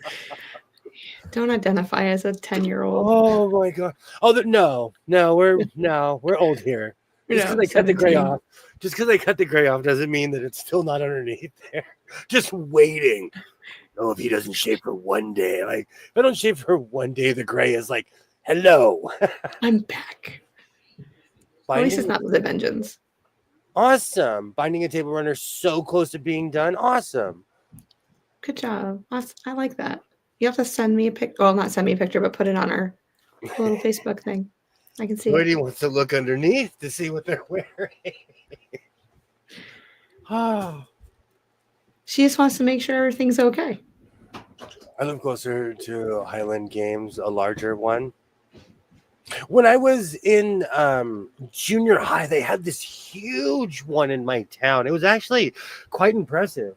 Don't identify as a 10-year-old. Oh my god. Oh no, we're old here. Just because I cut the gray off. Just because I cut the gray off doesn't mean that it's still not underneath there. Just waiting. Oh, if he doesn't shave for one day, like if I don't shave for one day, the gray is like, hello. I'm back. At least it's not with a vengeance. Awesome. Binding a table runner so close to being done. Awesome. Good job. I like that. You have to send me a picture. Well, not send me a picture, but put it on our little Facebook thing. I can see Nobody wants to look underneath to see what they're wearing. Oh. She just wants to make sure everything's okay. I live closer to Highland Games, a larger one. When I was in junior high, they had this huge one in my town. It was actually quite impressive.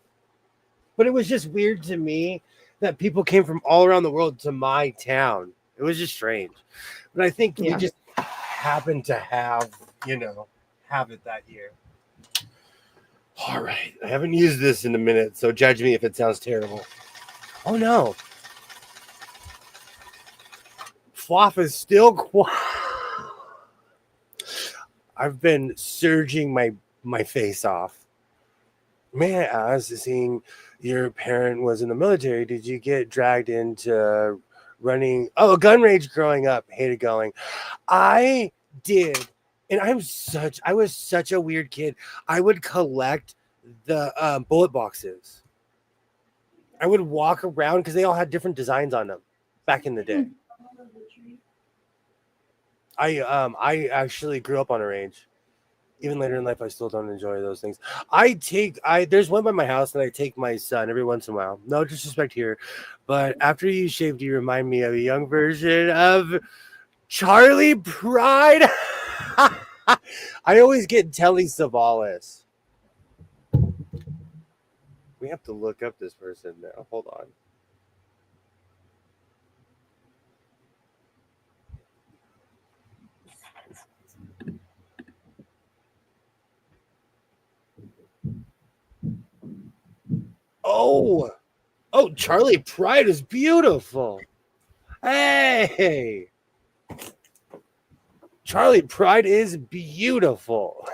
But it was just weird to me that people came from all around the world to my town. It was just strange. But I think we just happened to have it that year. All right. I haven't used this in a minute, so judge me if it sounds terrible. Oh, no. Fluff is still quiet. I've been surging my face off. May I ask, seeing your parent was in the military, did you get dragged into running. Oh, gun range growing up. Hated going. I did. And I was such a weird kid. I would collect the bullet boxes. I would walk around because they all had different designs on them back in the day. I actually grew up on a range. Even later in life, I still don't enjoy those things. There's one by my house that I take my son every once in a while. No disrespect here, but after you shaved, you remind me of a young version of Charlie Pride. I always get Telly Savalas. We have to look up this person now. Hold on. Oh, Charlie Pride is beautiful. Hey, Charlie Pride is beautiful.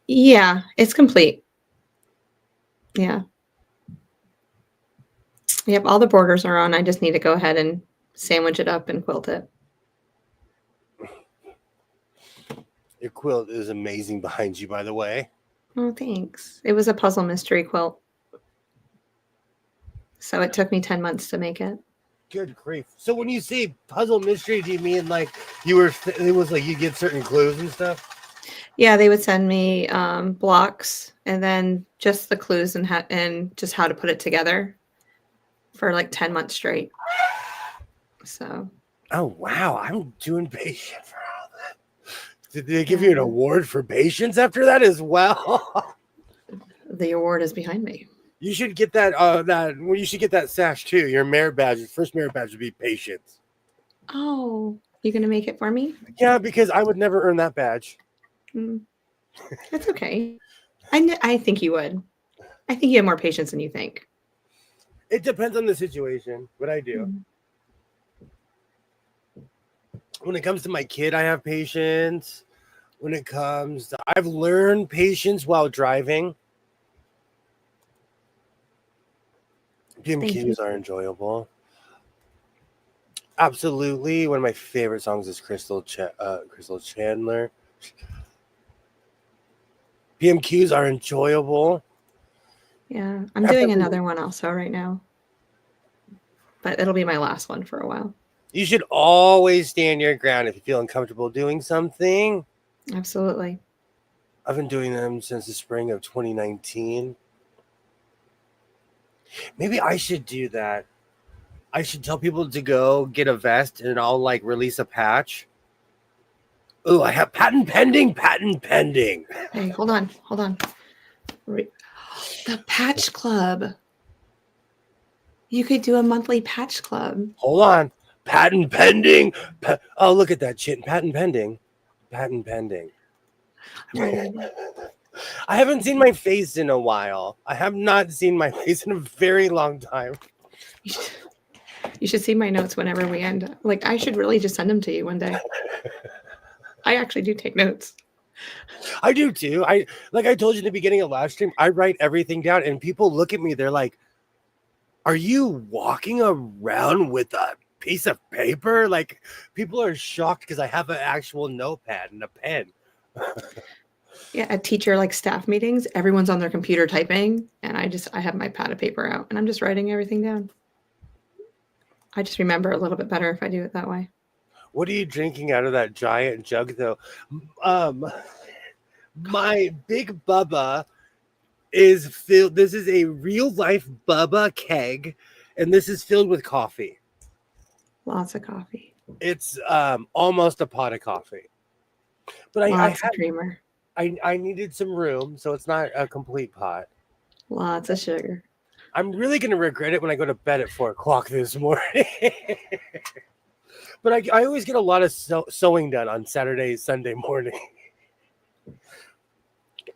Yeah, it's complete. Yeah. Yep, all the borders are on. I just need to go ahead and sandwich it up and quilt it. Your quilt is amazing behind you, by the way. Oh, thanks. It was a puzzle mystery quilt. So it took me 10 months to make it. Good grief. So when you say puzzle mystery, do you mean like it was like you get certain clues and stuff? Yeah, they would send me blocks and then just the clues and just how to put it together for like 10 months straight. So. Oh, wow. I'm doing patient for all that. Did they give you an award for patience after that as well? The award is behind me. You should get you should get that sash too. Your merit badge, your first merit badge would be patience. Oh, you gonna make it for me? Yeah, because I would never earn that badge. That's okay. I think you would. I think you have more patience than you think. It depends on the situation, but I do. When it comes to my kid, I have patience. When it comes to, I've learned patience while driving. PMQs are enjoyable. Absolutely. One of my favorite songs is Crystal Chandler. PMQs are enjoyable. Yeah, I'm doing another one also right now. But it'll be my last one for a while. You should always stand your ground if you feel uncomfortable doing something. Absolutely. I've been doing them since the spring of 2019. Maybe I should do that. I should tell people to go get a vest and I'll like release a patch. Oh, I have patent pending. Hey, hold on. The patch club. You could do a monthly patch club. Hold on. Patent pending. Oh, look at that shit. Patent pending. I haven't seen my face in a while. I have not seen my face in a very long time. You should see my notes whenever we end. Like, I should really just send them to you one day. I actually do take notes. I do too. I told you in the beginning of last stream, I write everything down and people look at me. They're like, are you walking around with a piece of paper? Like, people are shocked because I have an actual notepad and a pen. Yeah, at teacher like staff meetings, everyone's on their computer typing, and I have my pad of paper out, and I'm just writing everything down. I just remember a little bit better if I do it that way. What are you drinking out of that giant jug, though? My big Bubba is filled. This is a real life Bubba keg, and this is filled with coffee. Lots of coffee. It's almost a pot of coffee. But Lots of creamer. I needed some room, so it's not a complete pot. Lots of sugar. I'm really going to regret it when I go to bed at 4 o'clock this morning. But I always get a lot of sewing done on Saturday, Sunday morning.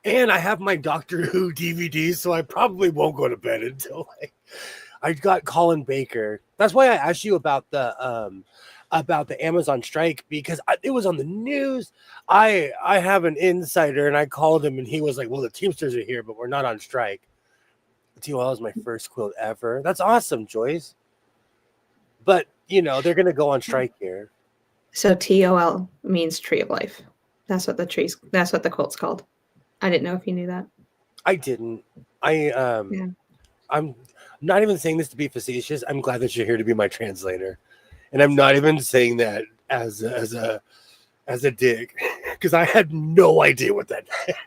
And I have my Doctor Who DVD, so I probably won't go to bed until I got Colin Baker. That's why I asked you about the about the Amazon strike because it was on the news. I have an insider, and I called him, and he was like, "Well, the Teamsters are here, but we're not on strike." TOL is my first quilt ever. That's awesome, Joyce. But they're gonna go on strike here. So TOL means tree of life. That's what the quilt's called. I didn't know if you knew that. I didn't. I'm not even saying this to be facetious. I'm glad that you're here to be my translator. And I'm not even saying that as a dig, because I had no idea what that meant.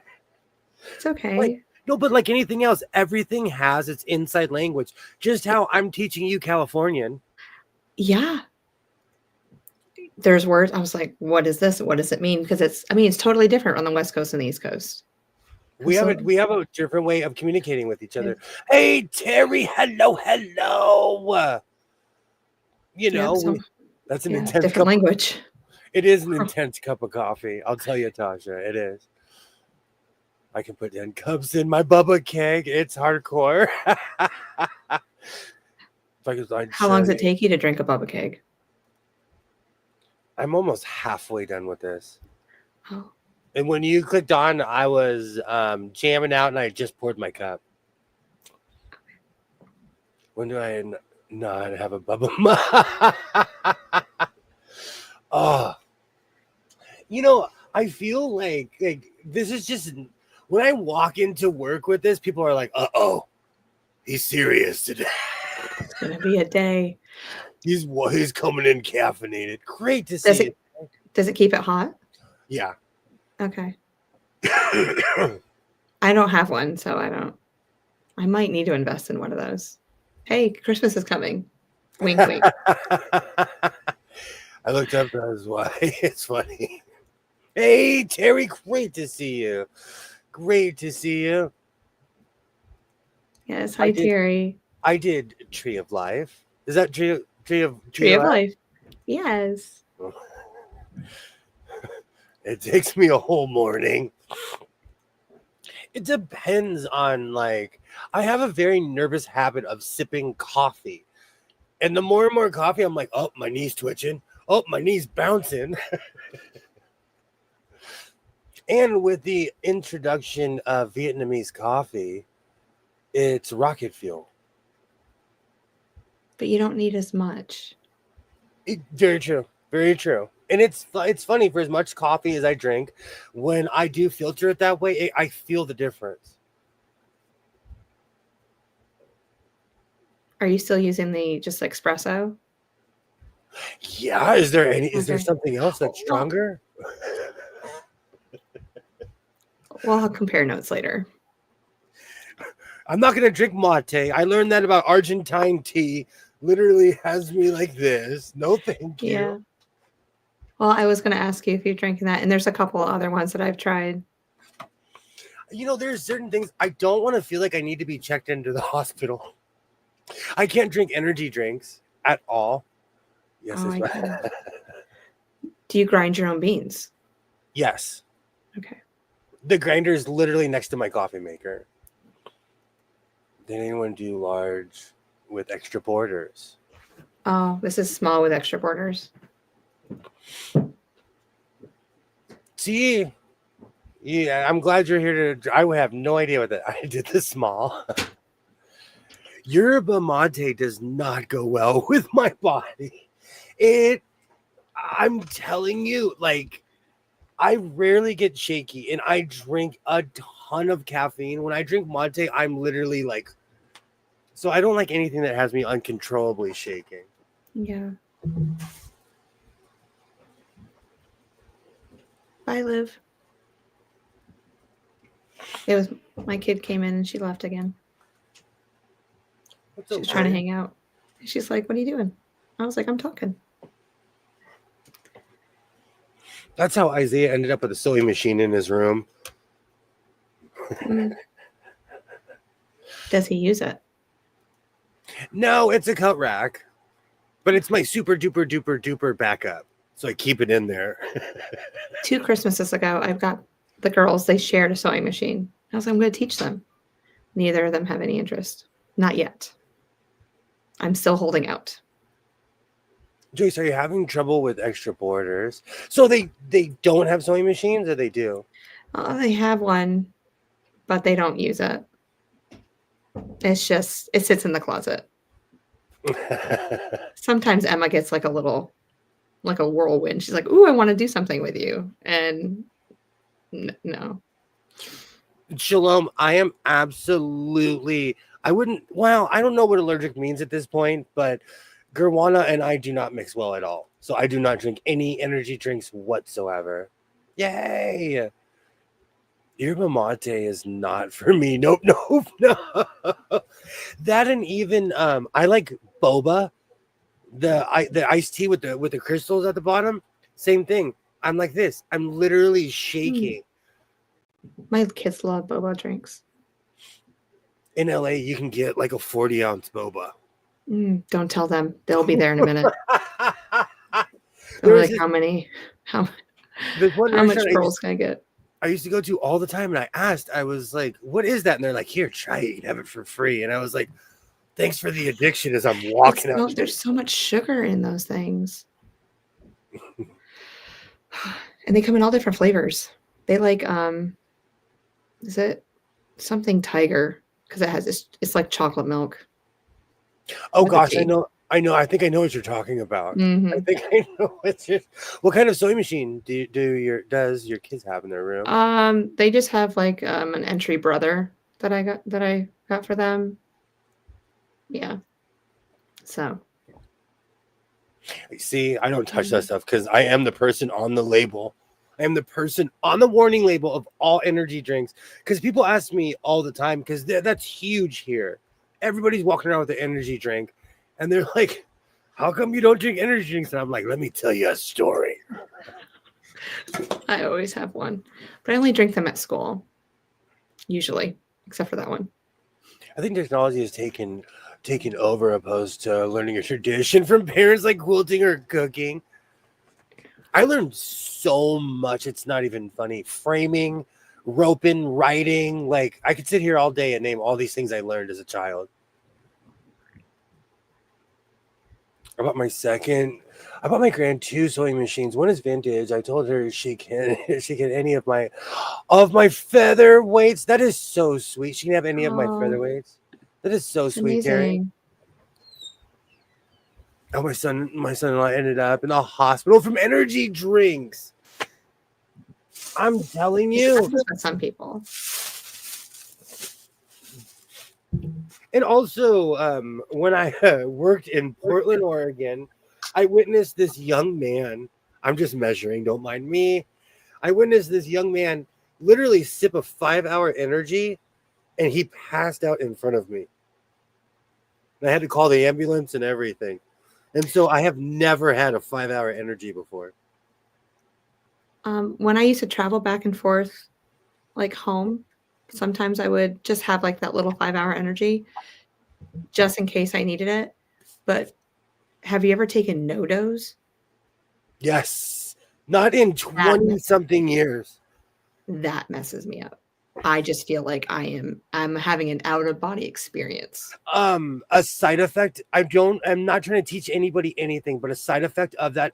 It's okay. But like anything else, everything has its inside language. Just how I'm teaching you Californian. Yeah. There's words. I was like, what is this? What does it mean? Because it's totally different on the West Coast and the East Coast. We have a different way of communicating with each other. Hey, Terry, hello. That's an intense different language. It is an intense cup of coffee. I'll tell you, Tasha, it is. I can put 10 cups in my Bubba keg. It's hardcore. How long does it take you to drink a Bubba keg? I'm almost halfway done with this. Oh. And when you clicked on, I was jamming out, and I just poured my cup. When do I not have a Bubba? Oh, I feel like this is just when I walk into work with this, people are like, "Uh-oh, he's serious today. It's gonna be a day." He's coming in caffeinated. Great to see. Does it keep it hot? Yeah. Okay. I don't have one, so I might need to invest in one of those. Hey, Christmas is coming. Wink, wink. I looked up, that's why. It's funny. Hey, Terry, great to see you. Great to see you. Yes, hi, Terry. I did Tree of Life. Is that Tree of Life? Yes. It takes me a whole morning. It depends on, I have a very nervous habit of sipping coffee. And the more and more coffee, I'm like, oh, my knee's twitching. Oh, my knee's bouncing. And with the introduction of Vietnamese coffee, it's rocket fuel. But you don't need as much. Very true. Very true. And it's funny, for as much coffee as I drink, when I do filter it that way, I feel the difference. Are you still using the just espresso? Yeah. Is there something else that's stronger? Well, I'll compare notes later. I'm not going to drink mate. I learned that about Argentine tea. Literally has me like this. No, thank you. Yeah. Well, I was going to ask you if you're drinking that, and there's a couple other ones that I've tried. There's certain things I don't want to feel like I need to be checked into the hospital. I can't drink energy drinks at all. Yes, I can. Do you grind your own beans? Yes. Okay. The grinder is literally next to my coffee maker. Did anyone do large with extra borders? Oh, this is small with extra borders. See, yeah, I'm glad you're here I would have no idea what that. I did this small. Yerba mate does not go well with my body. I'm telling you, I rarely get shaky, and I drink a ton of caffeine. When I drink mate, I'm literally so I don't like anything that has me uncontrollably shaking. Yeah. Bye, Liv. My kid came in and she left again. She was trying to hang out. She's like, "What are you doing?" I was like, "I'm talking." That's how Isaiah ended up with a sewing machine in his room. Does he use it? No, it's a cut rack, but it's my super duper duper duper backup. So I keep it in there. 2 Christmases ago, I've got the girls, they shared a sewing machine. I was like, I'm going to teach them. Neither of them have any interest. Not yet. I'm still holding out. Joyce, are you having trouble with extra borders? So they don't have sewing machines, or they do? They have one, but they don't use it. It's just it sits in the closet. Sometimes Emma gets like a little like a whirlwind. She's like, "Ooh, I want to do something with you," and no. Shalom, I am absolutely. I wouldn't. Well, I don't know what allergic means at this point, but Gurwana and I do not mix well at all. So I do not drink any energy drinks whatsoever. Yay! Yerba mate is not for me. Nope, nope, no. That and even I like boba, the iced tea with the crystals at the bottom. Same thing. I'm like this. I'm literally shaking. My kids love boba drinks. In LA, you can get like a 40-ounce boba. Don't tell them. They'll be there in a minute. There's like, how much restaurant pearls can I get? I used to go to all the time, and I asked, I was like, what is that? And they're like, here, try it. You can have it for free. And I was like, thanks for the addiction as I'm walking out. There's so much sugar in those things. And they come in all different flavors. They like, is it something tiger? Because it has it's like chocolate milk. Oh gosh, I know. I think I know what you're talking about. Mm-hmm. I think I know what kind of sewing machine does your kids have in their room? They just have like an entry brother that I got for them. Yeah. So. See, I don't touch that stuff because I am the person on the label. I am the person on the warning label of all energy drinks. Because people ask me all the time, because that's huge here. Everybody's walking around with the energy drink, and they're like, how come you don't drink energy drinks? And I'm like, let me tell you a story. I always have one, but I only drink them at school, usually, except for that one. I think technology has taken over opposed to learning a tradition from parents like quilting or cooking. I learned so much. It's not even funny. Framing, roping, writing. Like, I could sit here all day and name all these things I learned as a child. I bought my grand 2 sewing machines. One is vintage. I told her she can any of my featherweights. That is so sweet. She can have any of my featherweights. That is so sweet, Terry. Oh, my son-in-law ended up in the hospital from energy drinks. I'm telling you. Some people. And also, when I worked in Portland, Oregon, I witnessed this young man. I'm just measuring, don't mind me. I witnessed this young man literally sip a 5-hour energy, and he passed out in front of me. And I had to call the ambulance and everything. And so I have never had a 5-hour energy before. When I used to travel back and forth, like home, sometimes I would just have like that little 5-hour energy just in case I needed it. But have you ever taken no-dose? Yes. Not in 20-something years. That messes me up. I just feel like I'm having an out-of-body experience. A side effect, I'm not trying to teach anybody anything, but a side effect of that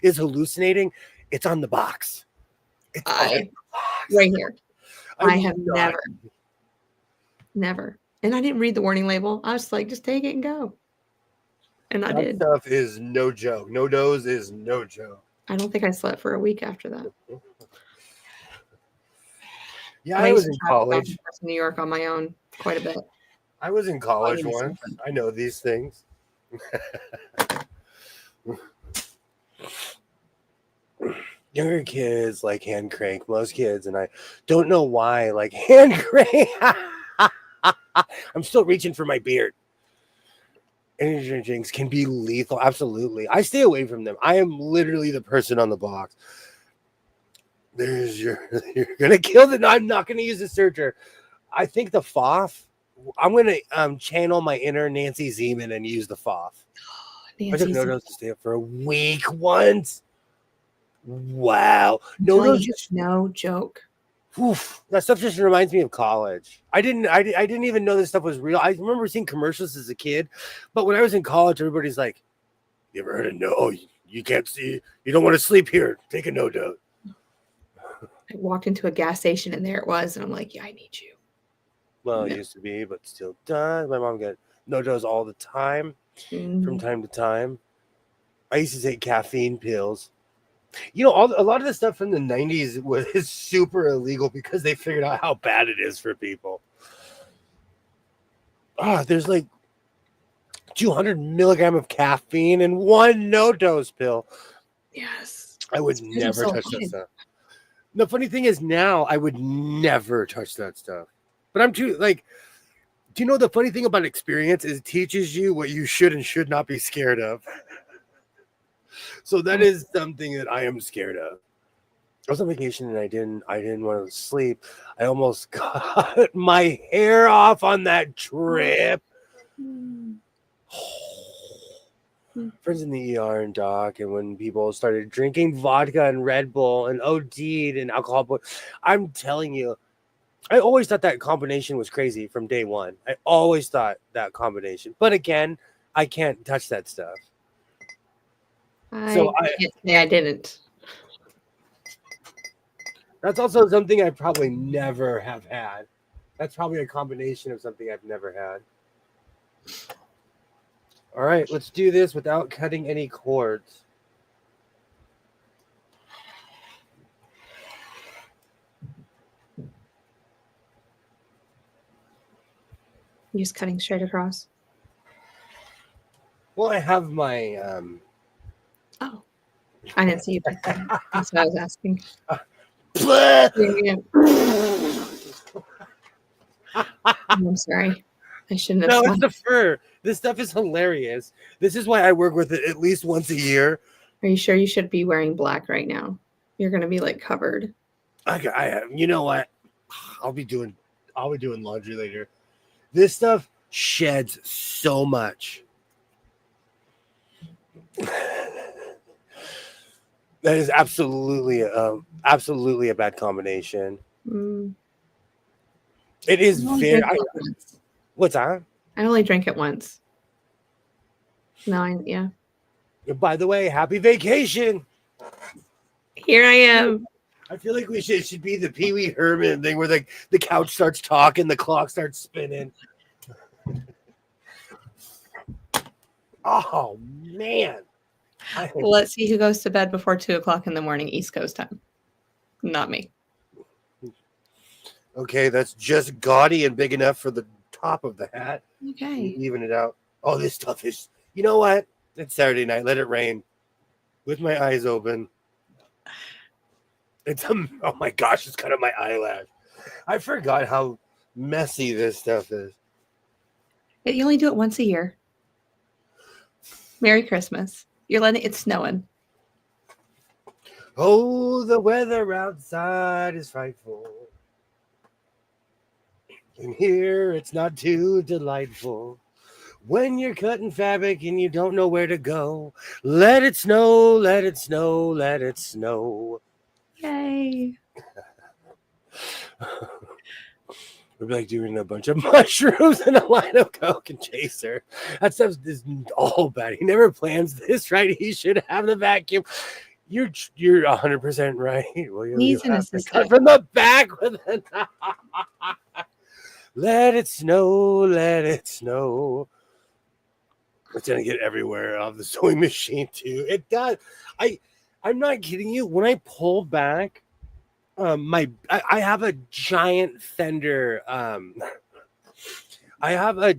is hallucinating. It's on the box. It's right here. I have never. And I didn't read the warning label. I was like, just take it and go. And I did. Stuff is no joke. No dose is no joke. I don't think I slept for a week after that. Yeah, I was in college. In New York on my own quite a bit. I was in college once. I know these things. Younger kids like hand crank, most kids, and I don't know why, like hand crank. I'm still reaching for my beard. Energy drinks can be lethal. Absolutely. I stay away from them. I am literally the person on the box. You're gonna kill the. No, I'm not gonna use the searcher. I think the FOF. I'm gonna channel my inner Nancy Zeman and use the FOF. I took no-dose to stay up for a week once. Wow, no joke. Oof, that stuff just reminds me of college. I didn't even know this stuff was real. I remember seeing commercials as a kid, but when I was in college, everybody's like, You ever heard of no? Oh, you can't see. You don't want to sleep here. Take a no dose. I walked into a gas station and there it was, and I'm like, yeah, I need you. Well, it used to be, but still does. My mom got no dose all the time, from time to time. I used to take caffeine pills. You know, a lot of the stuff from the 90s was super illegal because they figured out how bad it is for people. There's like 200 milligram of caffeine in one no-dose pill. Yes. I would never touch that stuff. The funny thing is now I would never touch that stuff. But I'm too, like, do you know the funny thing about experience is it teaches you what you should and should not be scared of. So that is something that I am scared of. I was on vacation and I didn't want to sleep. I almost got my hair off on that trip. Friends in the ER and doc, and when people started drinking vodka and Red Bull and OD'd and alcohol, I'm telling you, I always thought that combination was crazy from day one. I always thought that combination. But again, I can't touch that stuff. I can't say I didn't. That's also something I probably never have had. That's probably a combination of something I've never had. All right, let's do this without cutting any cords. You're just cutting straight across? Well, I have my... Oh, I didn't see you pick that up. That's what I was asking. I'm sorry. I shouldn't have. No, it's the fur. This stuff is hilarious. This is why I work with it at least once a year. Are you sure you should be wearing black right now? You're gonna be like covered. You know what? I'll be doing laundry later. This stuff sheds so much. That is absolutely a bad combination. It is very. What's that? I only drank it once. No, yeah. By the way, happy vacation. Here I am. I feel like it should be the Pee Wee Herman thing where the couch starts talking, the clock starts spinning. Oh man. Well, let's see who goes to bed before 2:00 in the morning East Coast time. Not me. Okay, that's just gaudy and big enough for the top of the hat. Okay. Even it out. Oh, this stuff is, you know what? It's Saturday night. Let it rain. With my eyes open. Oh my gosh, it's cut up my eyelash. I forgot how messy this stuff is. You only do it once a year. Merry Christmas. You're letting it's snowing. Oh, the weather outside is frightful. And here it's not too delightful. When you're cutting fabric and you don't know where to go, let it snow, let it snow, let it snow. Yay. We're like doing a bunch of mushrooms and a line of Coke and chaser. That stuff is all bad. He never plans this right. He should have the vacuum. You're 100% right. William, He's an assistant. Cut from the back with it. Let it snow, let it snow. It's gonna get everywhere off the sewing machine too. It does. I'm not kidding you. When I pull back, I have a giant Fender. I have a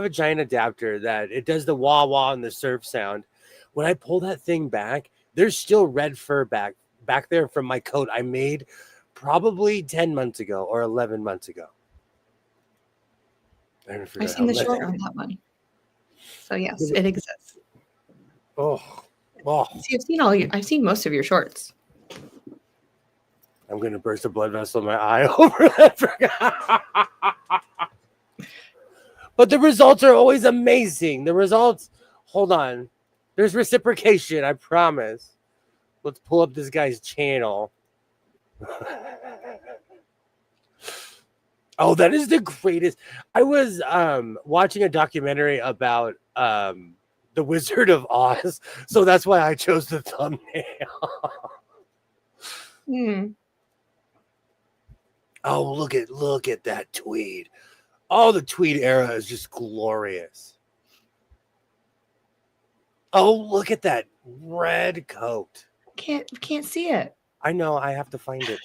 giant adapter that it does the wah wah and the surf sound. When I pull that thing back, there's still red fur back there from my coat I made probably 10 months ago or 11 months ago. I've seen the short on that one. So yes, it exists. Oh. See, I've seen most of your shorts. I'm gonna burst a blood vessel in my eye over that. But the results are always amazing. The results, hold on. There's reciprocation, I promise. Let's pull up this guy's channel. Oh, that is the greatest. I was watching a documentary about The Wizard of Oz. So that's why I chose the thumbnail. Oh, look at that tweed. Oh, the tweed era is just glorious. Oh, look at that red coat. Can't see it. I know, I have to find it.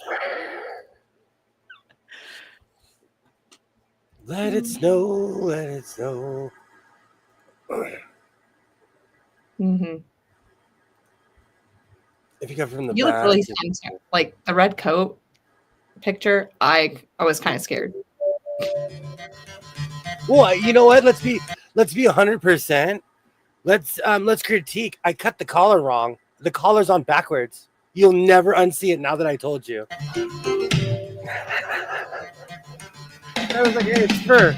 Let it snow, let it snow. Mm-hmm. If you come from the You look back, really scared. Like the red coat picture, I was kind of scared. Well, you know what? Let's be 100%. Let's critique. I cut the collar wrong. The collar's on backwards. You'll never unsee it now that I told you. I was like, hey, it's fur.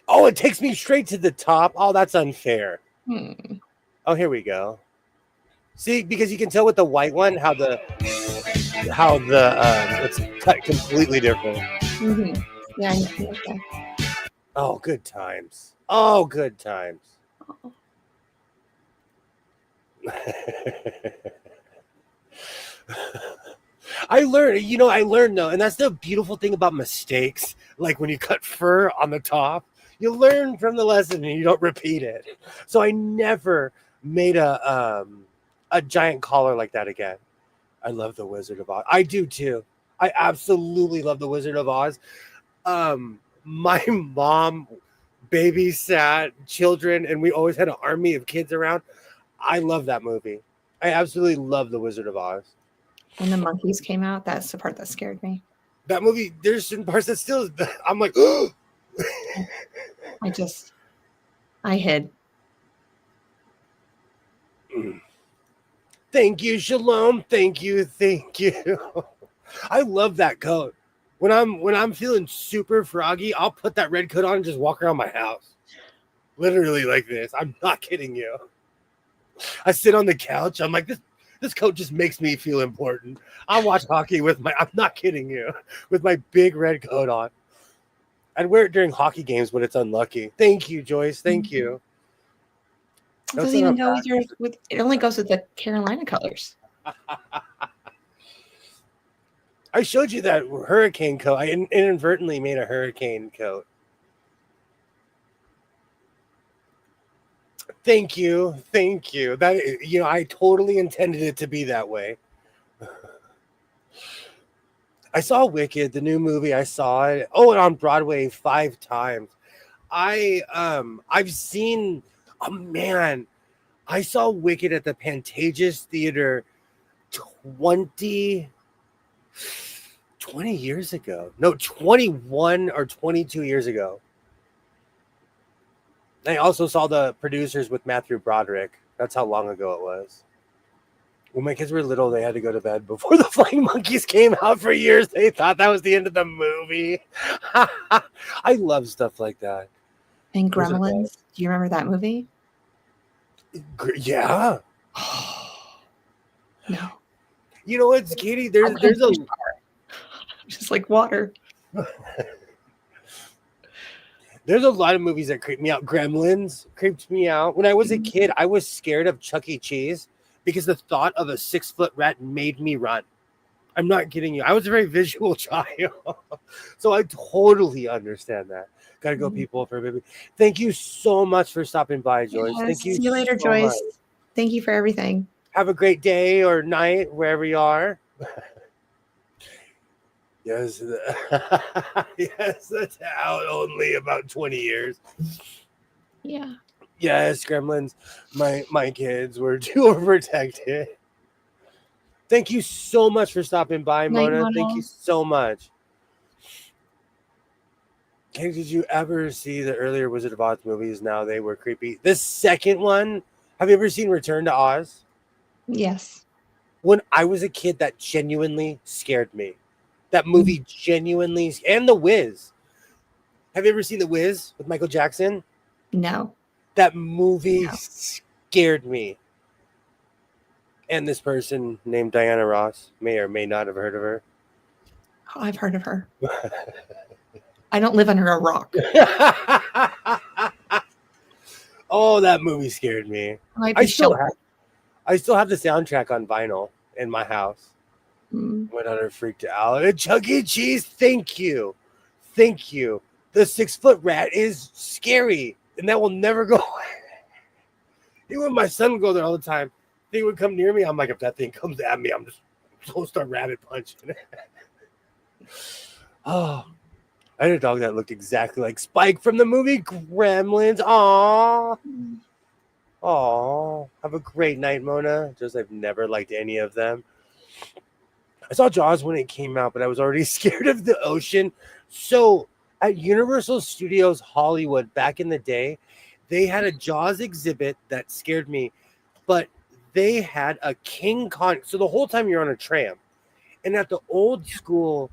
Oh, it takes me straight to the top. Oh, that's unfair. Oh, here we go. See, because you can tell with the white one how the it's cut completely different. Mm-hmm. Yeah. Okay. Oh, good times. Oh, good times. Oh. I learned though, and that's the beautiful thing about mistakes. Like when you cut fur on the top, you learn from the lesson and you don't repeat it. So I never made a giant collar like that again. I love the Wizard of Oz. I do too. I absolutely love the Wizard of Oz. My mom babysat children, and we always had an army of kids around. I love that movie. I absolutely love the Wizard of Oz. When the monkeys came out, that's the part that scared me. That movie, there's certain parts that still, I'm like, oh. I hid. Thank you, Shalom. Thank you. I love that coat. When I'm feeling super froggy, I'll put that red coat on and just walk around my house. Literally like this. I'm not kidding you. I sit on the couch. I'm like, this coat just makes me feel important. I watch hockey I'm not kidding you, with my big red coat on. I'd wear it during hockey games when it's unlucky. Thank you, Joyce. Thank you. It doesn't even go with it only goes with the Carolina colors. I showed you that hurricane coat. I inadvertently made a hurricane coat. Thank you. That, I totally intended it to be that way. I saw Wicked, the new movie. I saw it. Oh, and on Broadway 5 times. I've seen. Oh man, I saw Wicked at the Pantages Theater 20 years ago. No, 21 or 22 years ago. I also saw the producers with Matthew Broderick. That's how long ago it was. When my kids were little, they had to go to bed before the Flying Monkeys came out for years. They thought that was the end of the movie. I love stuff like that. And Gremlins. Do you remember that movie? Yeah. No. You know what, Katie? There's a just like water. There's a lot of movies that creep me out. Gremlins creeped me out. When I was a kid, I was scared of Chuck E. Cheese because the thought of a 6-foot rat made me run. I'm not kidding you. I was a very visual child. So I totally understand that. Gotta go, people, for a baby. Thank you so much for stopping by, Joyce. Yes, Thank you. See you later, Joyce. Much. Thank you for everything. Have a great day or night, wherever you are. Yes. Yes, that's out only about 20 years. Yeah. Yes, Gremlins. My kids were too overprotected. Thank you so much for stopping by, Mona. Thank you so much. Hey, did you ever see the earlier Wizard of Oz movies? Now they were creepy. The second one, have you ever seen Return to Oz? Yes. When I was a kid, that genuinely scared me. That movie genuinely, and The Wiz. Have you ever seen The Wiz with Michael Jackson? No. That movie scared me. And this person named Diana Ross may or may not have heard of her. Oh, I've heard of her. I don't live under a rock. Oh, that movie scared me. I might I be still sheltered. have the soundtrack on vinyl in my house. Mm. My daughter freaked out. And Chuck E. Cheese, thank you. Thank you. The 6-foot rat is scary, and that will never go away. Even my son would go there all the time. He would come near me. I'm like, if that thing comes at me, I'm just going to start rabbit punching. Oh, I had a dog that looked exactly like Spike from the movie Gremlins. Aww. Aww. Have a great night, Mona. Just I've never liked any of them. I saw Jaws when it came out, but I was already scared of the ocean. So at Universal Studios Hollywood back in the day, they had a Jaws exhibit that scared me, but they had a King Kong. So the whole time you're on a tram, and at the old school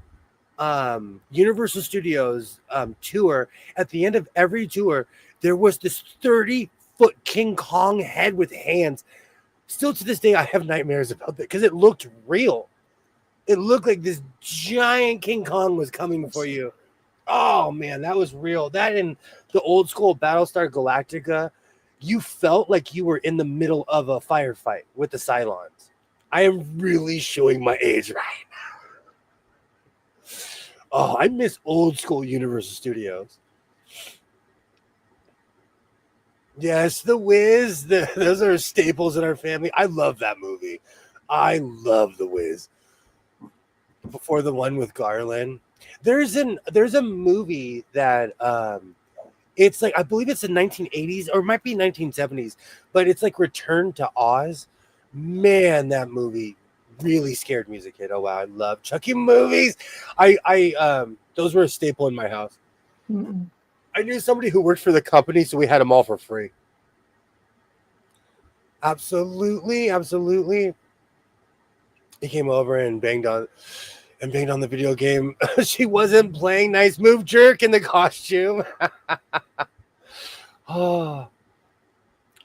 Universal Studios tour, at the end of every tour, there was this 30-foot King Kong head with hands. Still to this day, I have nightmares about that because it looked real. It looked like this giant King Kong was coming for you. Oh, man, that was real. That in the old school Battlestar Galactica, you felt like you were in the middle of a firefight with the Cylons. I am really showing my age right now. Oh, I miss old school Universal Studios. Yes, The Wiz. Those are staples in our family. I love that movie. I love The Wiz. Before the one with Garland. There's a movie that it's like I believe it's the 1980s or it might be 1970s, but it's like Return to Oz. Man, that movie really scared me as a kid. Oh wow, I love Chucky movies. I those were a staple in my house. Mm-mm. I knew somebody who worked for the company, so we had them all for free. Absolutely, absolutely. He came over and banged on the video game. She wasn't playing. Nice move, jerk, in the costume. Oh,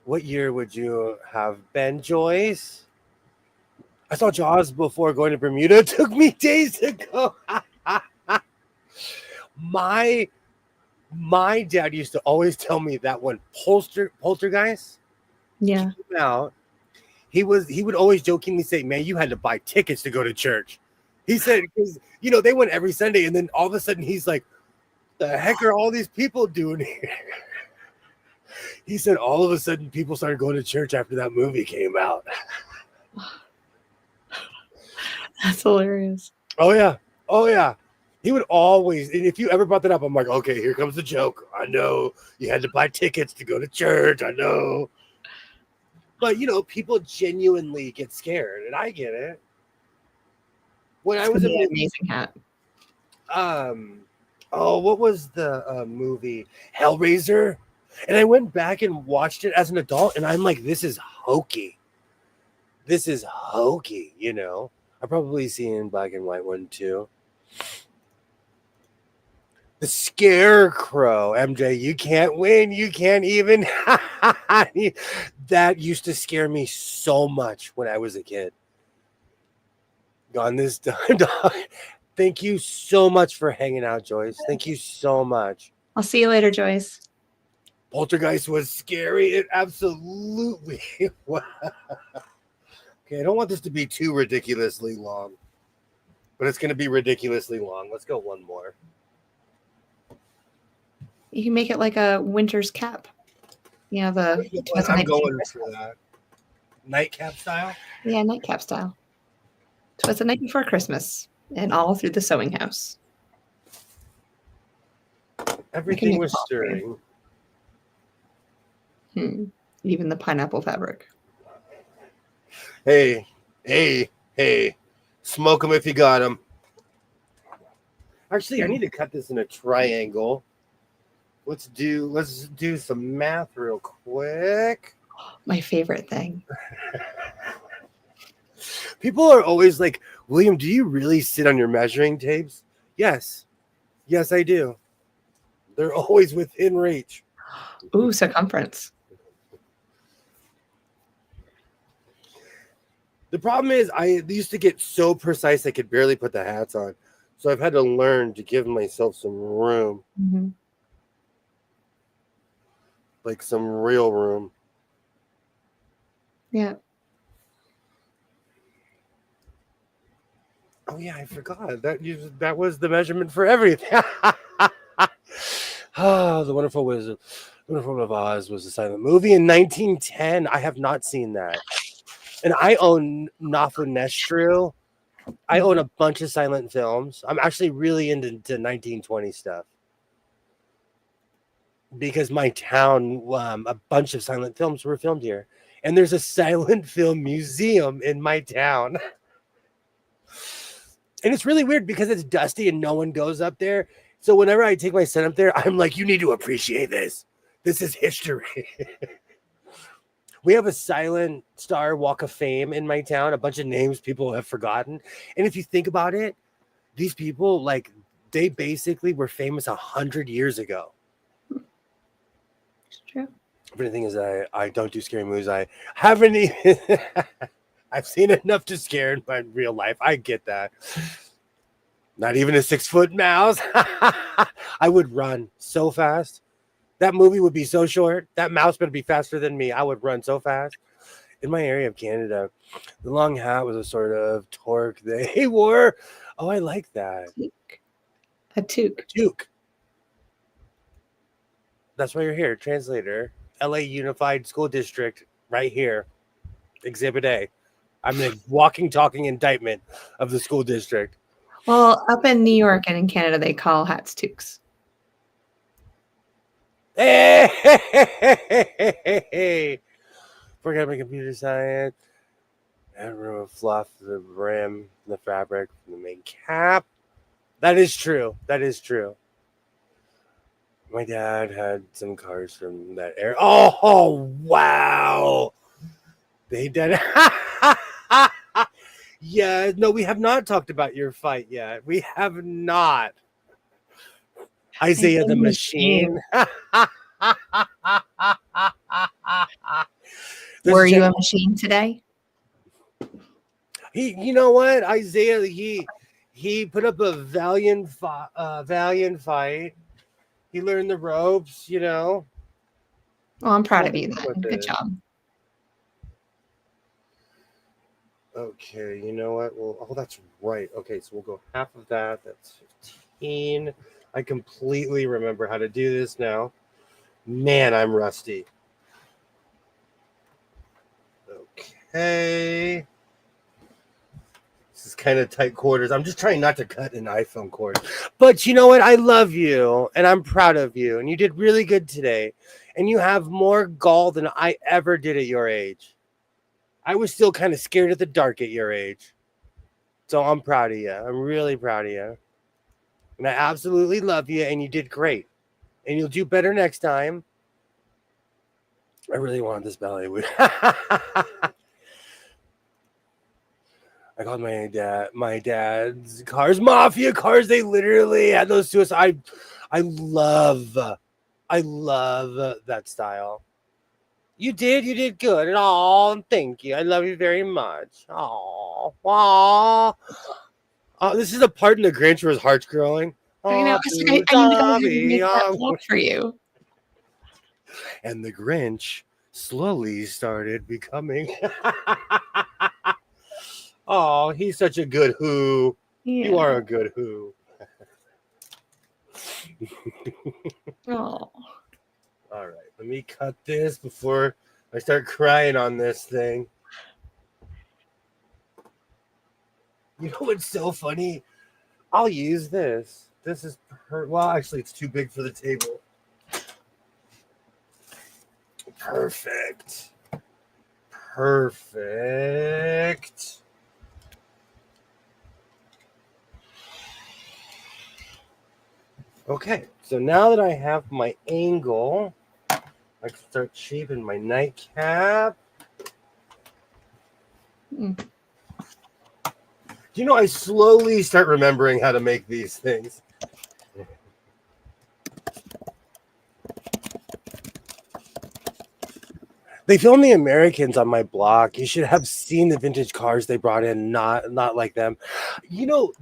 what year would you have been, Joyce? I saw Jaws before going to Bermuda. It took me days to go. my dad used to always tell me that when Poltergeist Yeah. came out, he would always jokingly say, "Man, you had to buy tickets to go to church." He said, because they went every Sunday, and then all of a sudden he's like, "The heck are all these people doing here?" He said, all of a sudden people started going to church after that movie came out. That's hilarious. Oh yeah, oh yeah. He would always, and if you ever brought that up, I'm like, okay, here comes the joke. I know you had to buy tickets to go to church. I know, but people genuinely get scared, and I get it. When I was a amazing hat. what was the movie Hellraiser? And I went back and watched it as an adult, and I'm like, this is hokey. This is hokey, I probably seen black and white one too. The Scarecrow, MJ, you can't win. You can't even. That used to scare me so much when I was a kid. Gone this time, dog. Thank you so much for hanging out, Joyce. Thank you so much. I'll see you later, Joyce. Poltergeist was scary. It absolutely was. Okay, I don't want this to be too ridiculously long, but it's going to be ridiculously long. Let's go one more. You can make it like a winter's cap. I'm going for that. Nightcap style? Yeah, nightcap style. So it's the night before Christmas and all through the sewing house. Everything was stirring. Even the pineapple fabric. Hey. Smoke them if you got them. Actually, I need to cut this in a triangle. Let's do some math real quick. My favorite thing. People are always like, William, do you really sit on your measuring tapes? Yes, I do. They're always within reach. Ooh, circumference. The problem is I used to get so precise I could barely put the hats on. So I've had to learn to give myself some room, Mm-hmm. like some real room. Yeah. Oh yeah, I forgot that was the measurement for everything. Oh, the Wonderful of Oz was a silent movie in 1910. I have not seen that, and I own Nafunestru. I own a bunch of silent films. I'm actually really into 1920 stuff because my town, a bunch of silent films were filmed here, and there's a silent film museum in my town. And it's really weird because it's dusty and no one goes up there. So whenever I take my son up there, I'm like, you need to appreciate this. This is history. We have a silent star walk of fame in my town, a bunch of names people have forgotten. And if you think about it, these people, like, they basically were famous 100 years ago. It's true. But the thing is, I don't do scary movies. I haven't even... I've seen enough to scare in my real life. I get that. Not even a 6-foot mouse. I would run so fast. That movie would be so short. That mouse better be faster than me. I would run so fast. In my area of Canada, the long hat was a sort of torque they wore. Oh, I like that. A toque. Toque. That's why you're here. Translator. LA Unified School District. Right here. Exhibit A. I'm a walking, talking indictment of the school district. Well, up in New York and in Canada, they call hats toques. Hey! Forget my computer science. And remove fluff the brim, the fabric from the main cap. That is true. That is true. My dad had some cars from that era. Oh wow! They did. Yeah, no, we have not talked about your fight yet. We have not. Isaiah the Machine. Were you a machine today? You know what, Isaiah? He put up a valiant fight. He learned the ropes. You know. Well, I'm proud of you. Then. Good job. Okay, you know what? Well, oh, that's right. Okay, so we'll go half of that. That's 15. I completely remember how to do this now. Man, I'm rusty. Okay. This is kind of tight quarters. I'm just trying not to cut an iPhone cord. But you know what? I love you, and I'm proud of you, and you did really good today. And you have more gall than I ever did at your age. I was still kind of scared of the dark at your age. So I'm proud of you. I'm really proud of you. And I absolutely love you, and you did great. And you'll do better next time. I really want this ballet. I called my dad's cars Mafia cars. They literally had those to us. I love that style. You did good. Oh, thank you. I love you very much. Oh, this is the part in the Grinch where his heart's growing. I know. I need to make that walk for you. And the Grinch slowly started becoming. Oh, he's such a good who. Yeah. You are a good who. Oh. All right, let me cut this before I start crying on this thing. You know what's so funny? I'll use this. This is well, actually, it's too big for the table. Perfect. Okay, so now that I have my angle, I can start shaping my nightcap. You know, I slowly start remembering how to make these things. They filmed the Americans on my block. You should have seen the vintage cars they brought in. Not like them. You know,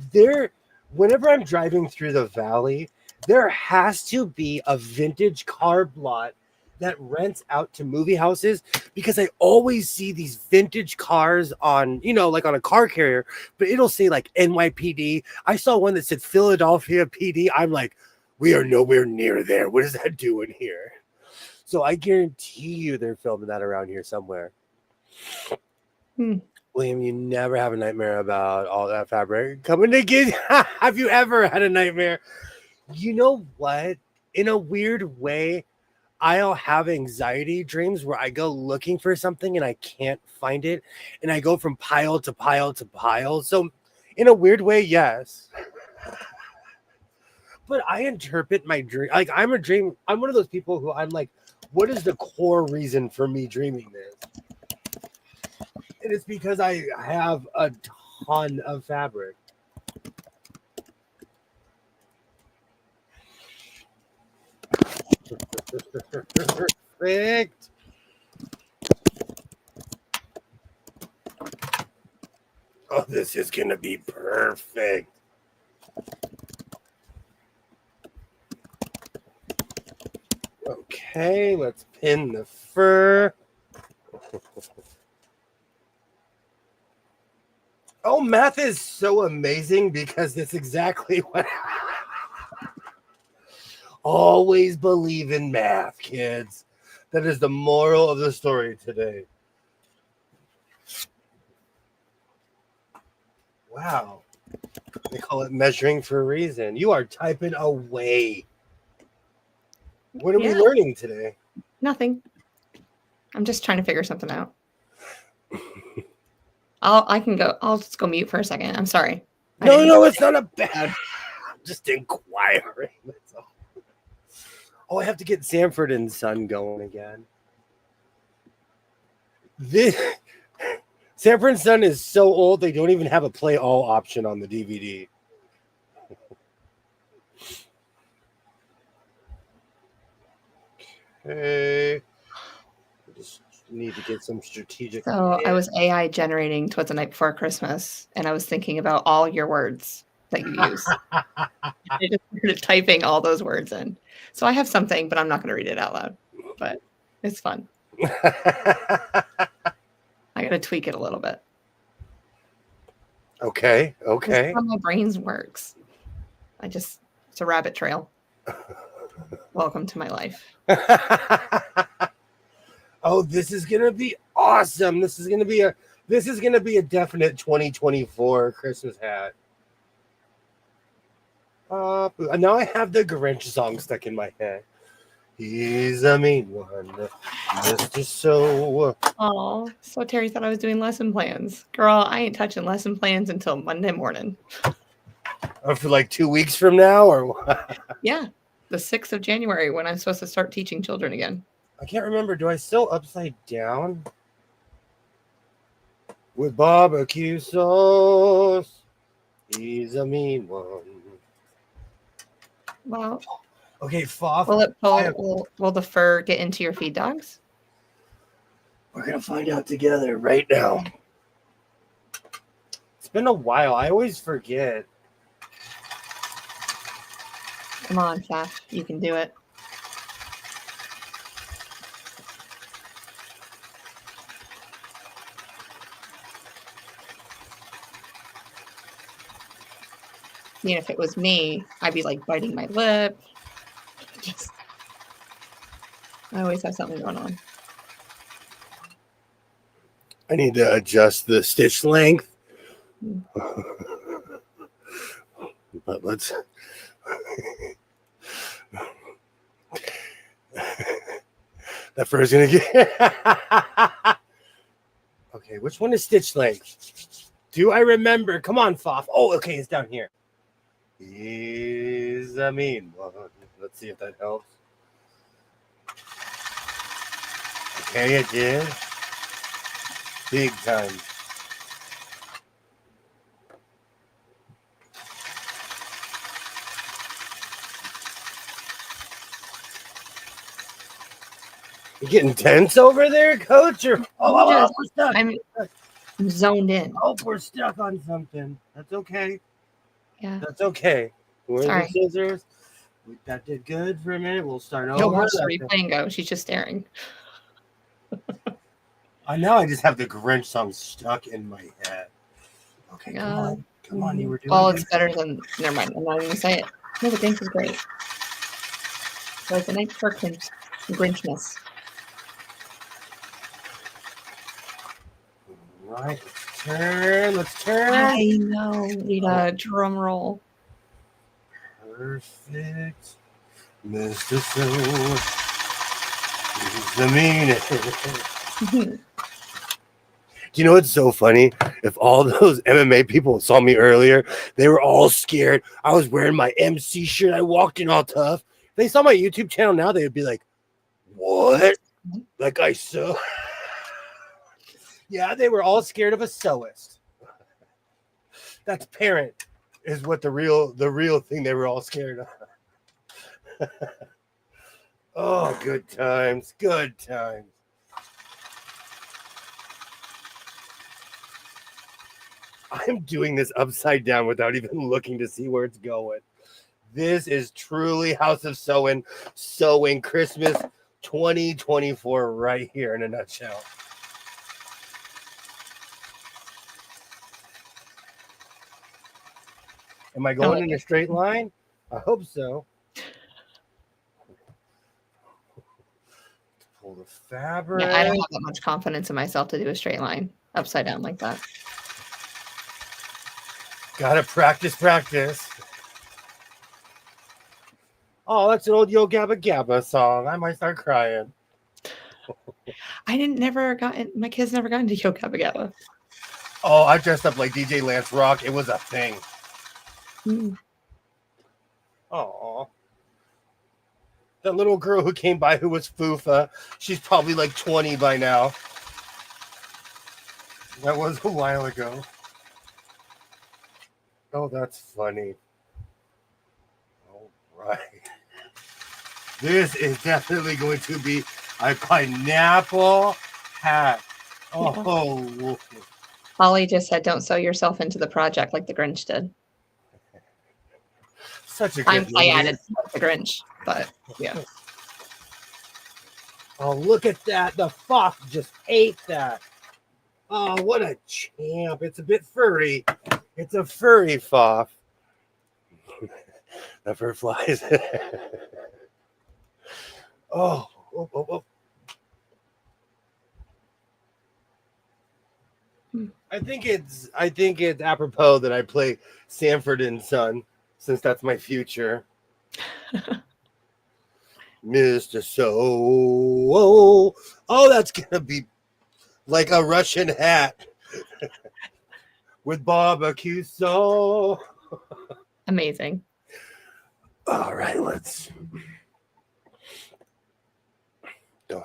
Whenever I'm driving through the valley, there has to be a vintage car lot that rents out to movie houses because I always see these vintage cars on, like on a car carrier, but it'll say like NYPD. I saw one that said Philadelphia PD. I'm like, we are nowhere near there. What is that doing here? So I guarantee you they're filming that around here somewhere. William, you never have a nightmare about all that fabric coming to get. Have you ever had a nightmare? You know what? In a weird way, I'll have anxiety dreams where I go looking for something and I can't find it. And I go from pile to pile to pile. So in a weird way, yes. But I interpret my dream. Like I'm one of those people who I'm like, what is the core reason for me dreaming this? And it's because I have a ton of fabric. Perfect. Oh, this is going to be perfect. Okay, let's pin the fur. Oh, math is so amazing because that's exactly what. Always believe in math, kids. That is the moral of the story today. Wow. They call it measuring for a reason. You are typing away. What are we learning today? Nothing. I'm just trying to figure something out. I'll just go mute for a second. I'm sorry. No, it's not a bad. I'm just inquiring. That's all. Oh, I have to get Sanford and Son going again. This Sanford and Son is so old they don't even have a play all option on the DVD. Okay. Just need to get some strategic. So I was AI generating Twas the Night Before Christmas, and I was thinking about all your words that you use. I just started typing all those words in. So I have something, but I'm not going to read it out loud. But it's fun. I got to tweak it a little bit. Okay. That's how my brain works. It's a rabbit trail. Welcome to my life. Oh, this is gonna be awesome. This is gonna be a definite 2024 Christmas hat. Now I have the Grinch song stuck in my head. He's a mean one, Mr. So. Oh, so Terry thought I was doing lesson plans. Girl, I ain't touching lesson plans until Monday morning. For like 2 weeks from now, or what? Yeah, the 6th of January when I'm supposed to start teaching children again. I can't remember. Do I still upside down? With barbecue sauce. He's a mean one. Well, okay, Foff. Will the fur get into your feed dogs? We're going to find out together right now. It's been a while. I always forget. Come on, Chef. You can do it. If it was me, I'd be like biting my lip. I always have something going on. I need to adjust the stitch length. But let's. That fur is gonna get. Okay, which one is stitch length? Do I remember? Come on, Foff. Oh, okay, it's down here. He's a mean one. Let's see if that helps. Okay, it did. Big time. You getting tense over there, Coach? Or we're stuck. I'm zoned in. Oh, we're stuck on something. That's okay. Yeah. That's okay. Where's the Sorry. scissors? That did good for a minute. We'll start No, over. watch the replay and go. She's just staring. Now I just have the Grinch song stuck in my head. Okay, come on. You were doing Oh, good. it's better than. Never mind. I'm not even gonna say it. No, the Grinch is great. Like a nice Grinchness. Right. Let's turn. I know. Need a drum roll. Perfect. Mr. So is the meaning. Do you know what's so funny? If all those MMA people saw me earlier, they were all scared. I was wearing my MC shirt. I walked in all tough. If they saw my YouTube channel now, they would be like, what? Like I sew? Yeah, they were all scared of a sewist. That's parent is what the real thing they were all scared of. Oh, good times. Good times. I'm doing this upside down without even looking to see where it's going. This is truly House of Sewing Christmas 2024 right here in a nutshell. Am I going in a straight line? I hope so. Pull the fabric. Yeah, I don't have that much confidence in myself to do a straight line upside down like that. Gotta practice. Oh, that's an old Yo Gabba Gabba song. I might start crying. My kids never got into Yo Gabba Gabba. Oh, I dressed up like DJ Lance Rock. It was a thing. Oh, that little girl who came by who was Fufa, she's probably like 20 by now. That was a while ago. Oh, that's funny. All right. This is definitely going to be a pineapple hat. Oh. Holly just said, don't sew yourself into the project like the Grinch did. Such a good I added the Grinch, but yeah. Oh, look at that. The fox just ate that. Oh, what a champ. It's a bit furry. It's a furry fox. The fur flies. Oh. I think it's apropos that I play Sanford and Son, since that's my future. Mr. So, oh, that's gonna be like a Russian hat with barbecue sauce. Amazing. All right, let's. That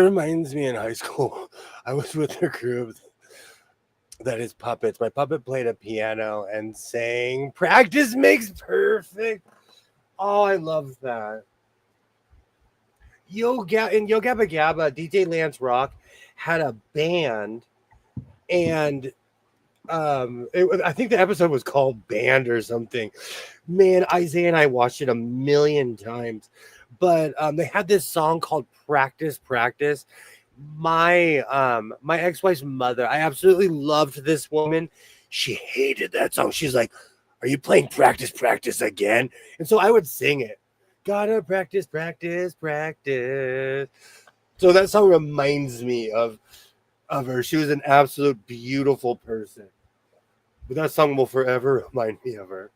reminds me in high school, I was with a group that is puppets. My puppet played a piano and sang "Practice Makes Perfect." Oh, I love that. In Yo Gabba Gabba, DJ Lance Rock had a band, and I think the episode was called Band or something. Man, Isaiah and I watched it a million times, but they had this song called Practice. My ex-wife's mother, I absolutely loved this woman. She hated that song. She's like, are you playing Practice again? And so I would sing it. Gotta practice. So that song reminds me of her. She was an absolute beautiful person. But that song will forever remind me of her.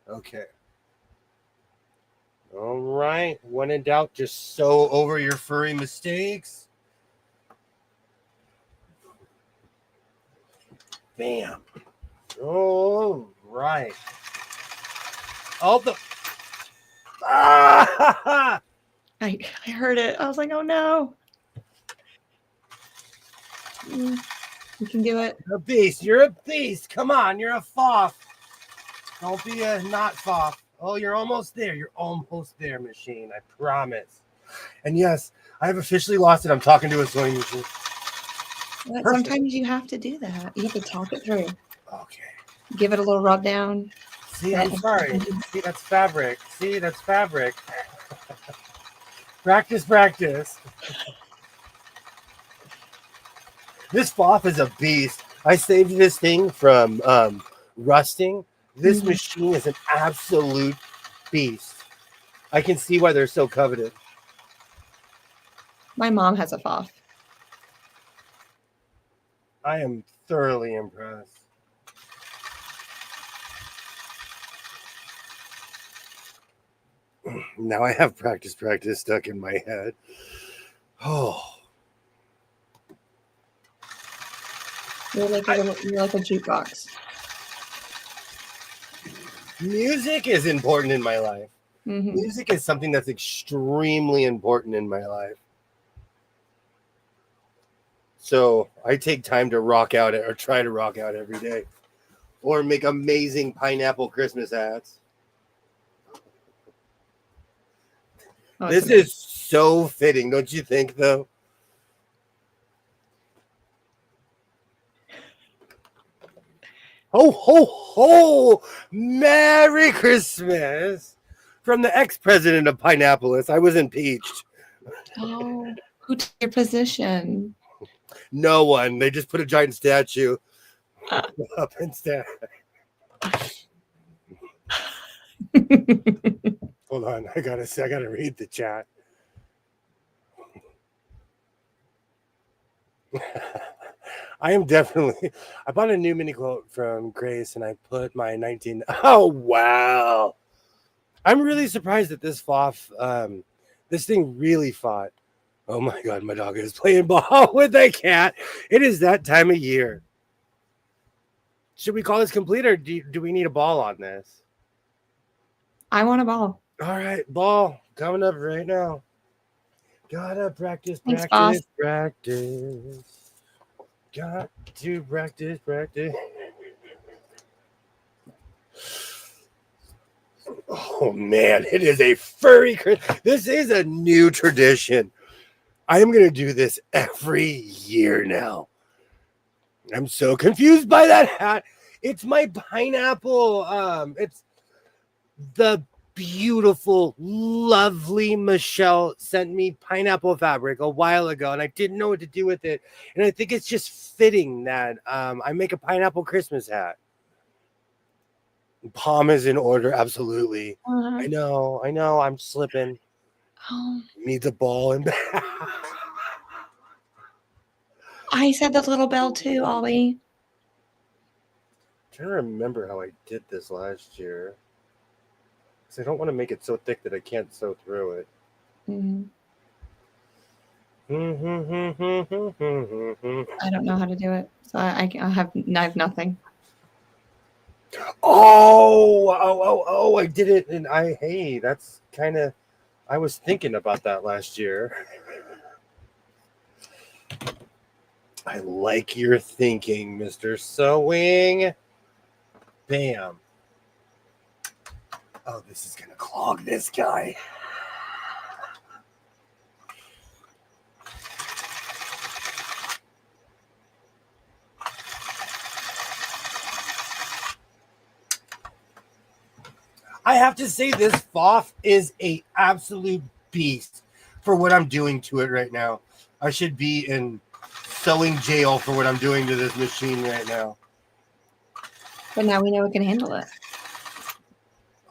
Okay. All right. When in doubt, just sew over your furry mistakes. Bam. All right. All the. Ah! I heard it. I was like, oh no. You can do it. You're a beast. You're a beast. Come on. You're a foff. Don't be a not foff. Oh, you're almost there. You're almost there, machine. I promise. And yes, I have officially lost it. I'm talking to a sewing machine. Sometimes you have to do that. You have to talk it through. Okay. Give it a little rub down. See, I'm sorry. See, that's fabric. See, that's fabric. Practice, practice. This Foff is a beast. I saved this thing from rusting. This machine is an absolute beast. I can see why they're so coveted. My mom has a Foff. I am thoroughly impressed. Now I have practice stuck in my head. Oh. You're like a jukebox. Music is important in my life. Music is something that's extremely important in my life. So I take time to rock out or try to rock out every day. Or make amazing pineapple Christmas hats. Oh, this is so fitting, don't you think, though? Ho, ho, ho! Merry Christmas! From the ex-president of Pineappolis. I was impeached. Oh, who took your position? No one. They just put a giant statue up instead. Hold on. I gotta read the chat. I bought a new mini quote from Grace and I put my 19. Oh, wow. I'm really surprised that this Foff, this thing really fought. Oh my God, my dog is playing ball with a cat. It is that time of year. Should we call this complete or do we need a ball on this? I want a ball. All right, ball coming up right now. Gotta practice. Thanks, Got to practice. Oh man, it is a furry Christmas. This is a new tradition. I am going to do this every year now. I'm so confused by that hat. It's my pineapple. It's the beautiful, lovely Michelle sent me pineapple fabric a while ago, and I didn't know what to do with it. And I think it's just fitting that I make a pineapple Christmas hat. Palm is in order, absolutely. I know, I'm slipping. Oh. Needs a ball and I said the little bell too, Ollie. I'm trying to remember how I did this last year. Because I don't want to make it so thick that I can't sew through it. I don't know how to do it, so I have nothing. Oh, I did it, and that's kind of, I was thinking about that last year. I like your thinking, Mr. Sewing. Bam. Oh, this is going to clog this guy. I have to say this Foff is a absolute beast for what I'm doing to it right now. I should be in sewing jail for what I'm doing to this machine right now. But now we know it can handle it.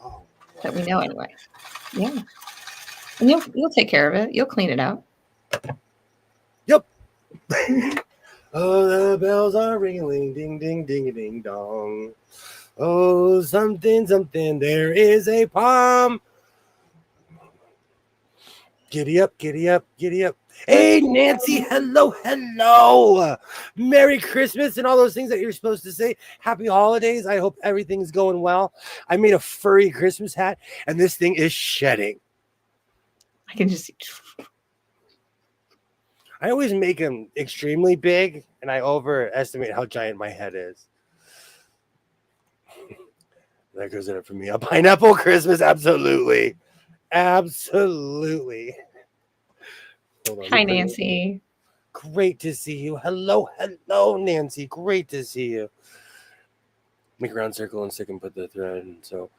Oh, that we know anyway. Yeah. And you'll take care of it. You'll clean it out. Yep. Oh, the bells are ringing, ding, ding, ding, ding, dong. Oh, something, there is a palm. Giddy up, giddy up, giddy up. Hey, Nancy, hello. Merry Christmas and all those things that you're supposed to say. Happy holidays. I hope everything's going well. I made a furry Christmas hat, and this thing is shedding. I can just see. I always make them extremely big, and I overestimate how giant my head is. That goes in it for me. A pineapple Christmas, absolutely. Absolutely. Hi, Nancy. Great to see you. Hello, Nancy. Great to see you. Make a round circle and stick and put the thread. And so,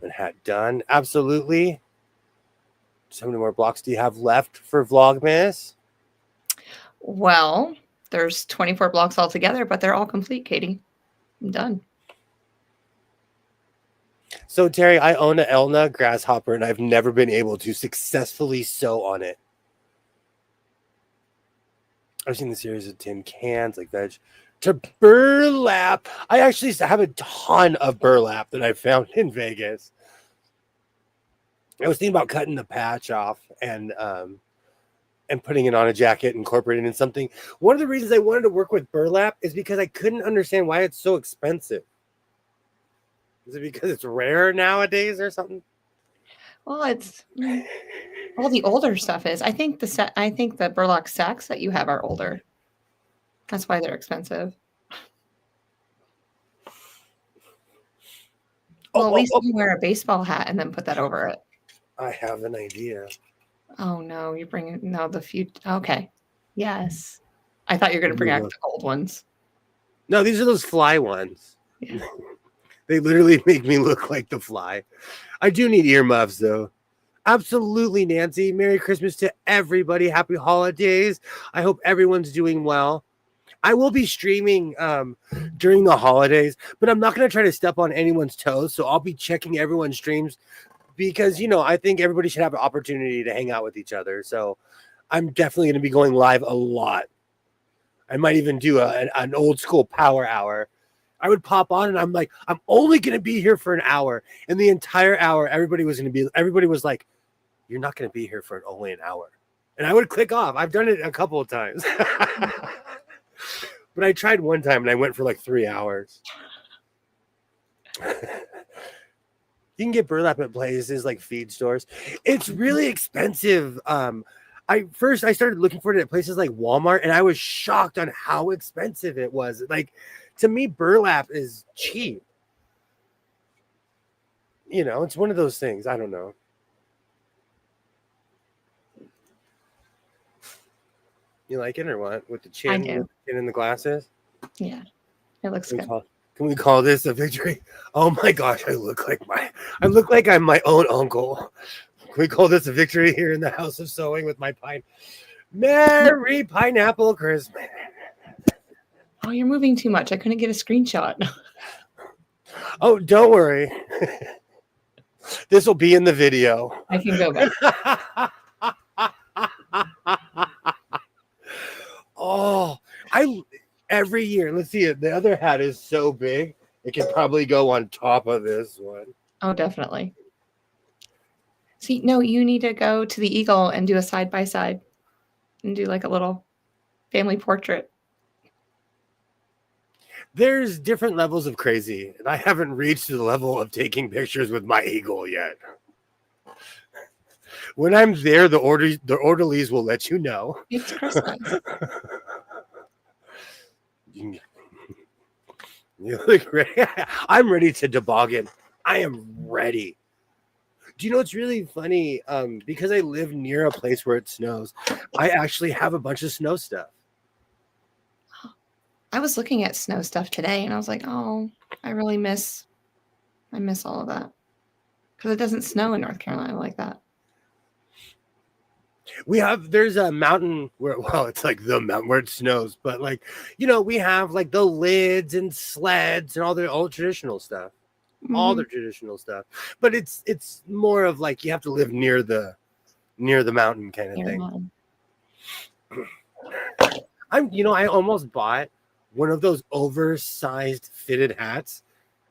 and hat done. Absolutely. So many more blocks do you have left for Vlogmas? Well, there's 24 blocks altogether, but they're all complete, Katie. I'm done. So, Terry, I own an Elna grasshopper, and I've never been able to successfully sew on it. I've seen the series of tin cans, like veg, to burlap. I actually have a ton of burlap that I found in Vegas. I was thinking about cutting the patch off and putting it on a jacket, incorporating it in something. One of the reasons I wanted to work with burlap is because I couldn't understand why it's so expensive. Is it because it's rare nowadays or something? Well, it's all the older stuff is. I think the burlap sacks that you have are older. That's why they're expensive. Well, at least you wear a baseball hat and then put that over it. I have an idea. Oh no, you're bringing the few. Okay, yes. I thought you were going to bring out the gold ones. No, these are those fly ones. Yeah. They literally make me look like the fly. I do need earmuffs, though. Absolutely, Nancy. Merry Christmas to everybody. Happy holidays. I hope everyone's doing well. I will be streaming during the holidays, but I'm not going to try to step on anyone's toes. So I'll be checking everyone's streams because, I think everybody should have an opportunity to hang out with each other. So I'm definitely going to be going live a lot. I might even do an old school power hour. I would pop on and I'm like, I'm only going to be here for an hour. And the entire hour, everybody was like, you're not going to be here for only an hour. And I would click off. I've done it a couple of times. But I tried one time and I went for like 3 hours. You can get burlap at places like feed stores. It's really expensive. I started looking for it at places like Walmart and I was shocked on how expensive it was. Like, to me, burlap is cheap. It's one of those things. I don't know. You like it or what? With the chin, I do. Chin and the glasses? Yeah, it looks good. Can we call this a victory? Oh my gosh, I look like I'm my own uncle. Can we call this a victory here in the House of Sewing with my pine? Merry Pineapple Christmas. Oh, you're moving too much. I couldn't get a screenshot. Oh, don't worry. This will be in the video. I can go back. Oh, every year. Let's see it. The other hat is so big. It can probably go on top of this one. Oh, definitely. See, no, you need to go to the Eagle and do a side-by-side and do like a little family portrait. There's different levels of crazy, and I haven't reached the level of taking pictures with my Eagle yet. When I'm there, the orderlies will let you know. It's Christmas. You look ready. I'm ready to toboggan. I am ready. Do you know what's really funny? Because I live near a place where it snows, I actually have a bunch of snow stuff. I was looking at snow stuff today, and I was like, oh, I miss all of that. Because it doesn't snow in North Carolina like that. There's a mountain where, it's like the mountain where it snows, but we have like the lids and sleds and all the old traditional stuff, all the traditional stuff. But it's more of like you have to live near the mountain kind of thing. I almost bought one of those oversized fitted hats,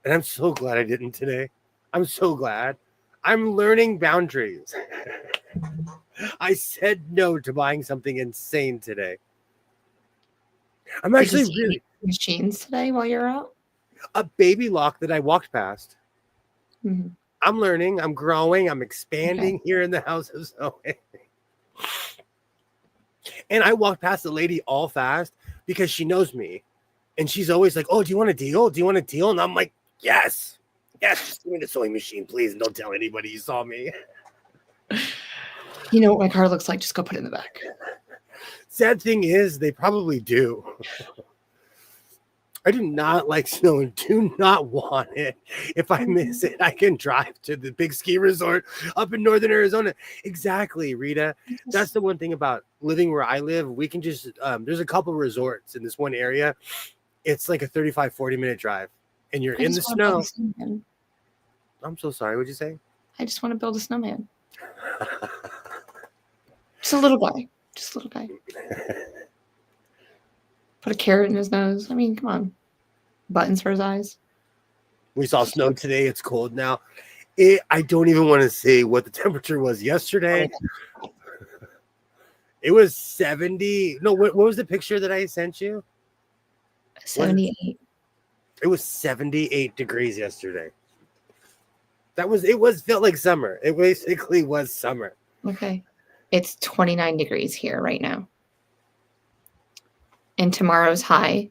and I'm so glad I didn't today. I'm so glad. I'm learning boundaries. I said no to buying something insane today. I'm actually really machines today while you're out. A baby lock that I walked past. Mm-hmm. I'm learning. I'm growing. I'm expanding here in the House of Sewing. And I walked past the lady all fast because she knows me, and she's always like, "Oh, do you want a deal? Do you want a deal?" And I'm like, "Yes, just give me the sewing machine, please, and don't tell anybody you saw me." You know what my car looks like? Just go put it in the back. Sad thing is, they probably do. I do not like snow and do not want it. If I miss it, I can drive to the big ski resort up in northern Arizona. Exactly, Rita. That's the one thing about living where I live. We can just, there's a couple resorts in this one area. It's like a 35, 40-minute drive, and you're I in the just want to build a snow. snowman. I'm so sorry. What'd you say? I just want to build a snowman. Just a little guy. Just a little guy. Put a carrot in his nose. I mean, come on. Buttons for his eyes. We saw snow today. It's cold now. I don't even want to say what the temperature was yesterday. It was 70. No, what was the picture that I sent you? 78. It was 78 degrees yesterday. It felt like summer. It basically was summer. Okay. It's 29 degrees here right now. And tomorrow's high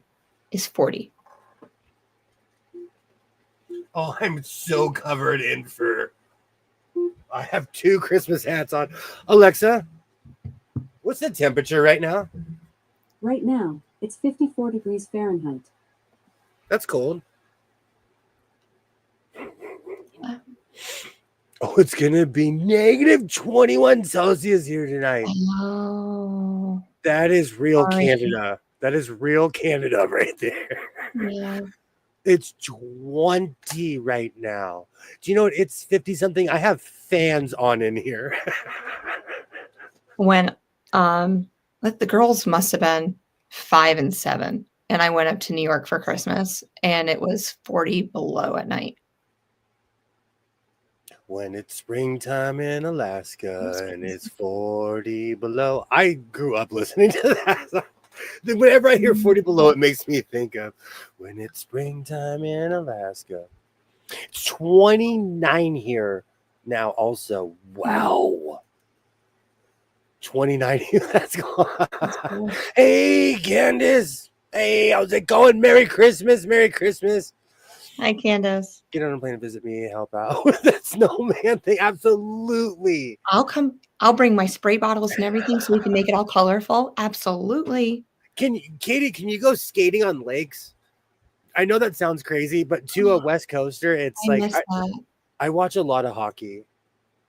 is 40. Oh, I'm so covered in fur. I have 2 Christmas hats on. Alexa, what's the temperature right now? Right now, it's 54 degrees Fahrenheit. That's cold. Oh, it's going to be negative 21 Celsius here tonight. Oh. That is real Sorry. Canada. That is real Canada right there. Yeah. It's 20 right now. Do you know what? It's 50 something. I have fans on in here. When the girls must have been 5 and 7, and I went up to New York for Christmas, and it was 40 below at night. When it's springtime in Alaska and it's 40 below. I grew up listening to that. Whenever I hear 40 below, it makes me think of when it's springtime in Alaska. It's 29 here now also. Wow. 29. Let's go. Cool. Hey, Candace. Hey, how's it going? Merry Christmas. Merry Christmas. Hi, Candace. Get on a plane and visit me, help out with that snowman thing. Absolutely. I'll bring my spray bottles and everything so we can make it all colorful. Absolutely. Katie, can you go skating on lakes? I know that sounds crazy, but to a West Coaster, it's I watch a lot of hockey.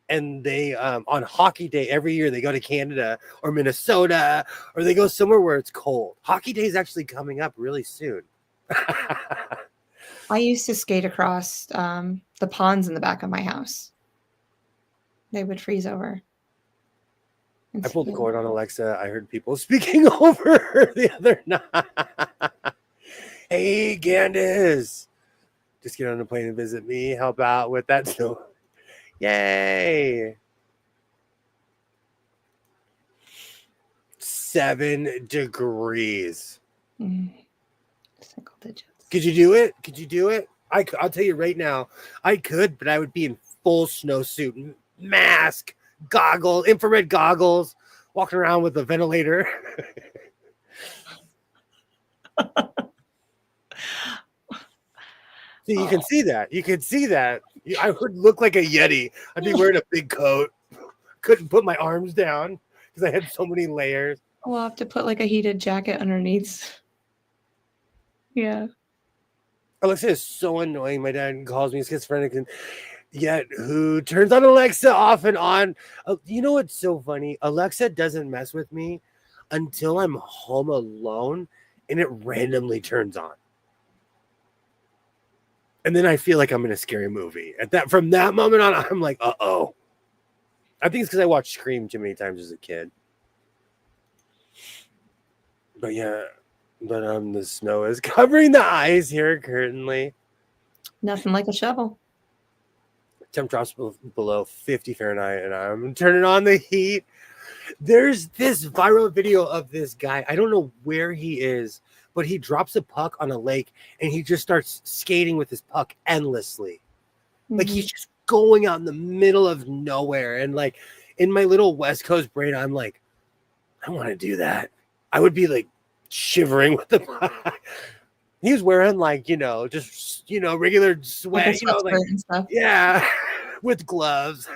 And they on hockey day every year they go to Canada or Minnesota, or they go somewhere where it's cold. Hockey day is actually coming up really soon. I used to skate across the ponds in the back of my house. They would freeze over. I pulled the cord on Alexa. I heard people speaking over her the other night. Hey, Candace. Just get on a plane and visit me. Help out with that snow. Yay. 7 degrees. Single digits. Could you do it? Could you do it? I'll tell you right now, I could, but I would be in full snowsuit, mask, goggles, infrared goggles, walking around with a ventilator. See, you can see that. You can see that. I would look like a Yeti. I'd be wearing a big coat. Couldn't put my arms down because I had so many layers. We'll have to put like a heated jacket underneath. Yeah. Alexa is so annoying. My dad calls me schizophrenic, and yet who turns on Alexa off and on? You know what's so funny? Alexa doesn't mess with me until I'm home alone, and it randomly turns on. And then I feel like I'm in a scary movie. From that moment on, I'm like, uh-oh. I think it's because I watched Scream too many times as a kid. But yeah, the snow is covering the ice here currently. Nothing like a shovel. Temp drops below 50 Fahrenheit, and I'm turning on the heat. There's this viral video of this guy. I don't know where he is, but he drops a puck on a lake, and he just starts skating with his puck endlessly. Mm-hmm. Like he's just going out in the middle of nowhere. And like in my little West Coast brain, I'm like, I want to do that. I would be like shivering with the puck. He was wearing like, just, regular sweat, like and stuff. Yeah, with gloves.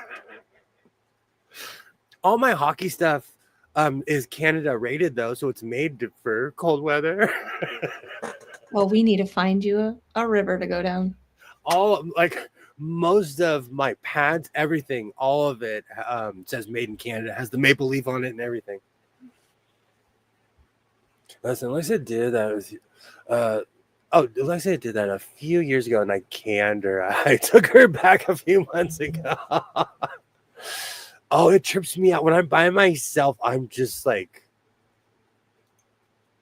All my hockey stuff is Canada rated though, so it's made for cold weather. Well, we need to find you a river to go down. All like most of my pads, everything, all of it says made in Canada, has the maple leaf on it and everything. Listen, Alexa did that with Alexa did that a few years ago and I canned her. I took her back a few months ago. Oh, it trips me out when I'm by myself. I'm just like,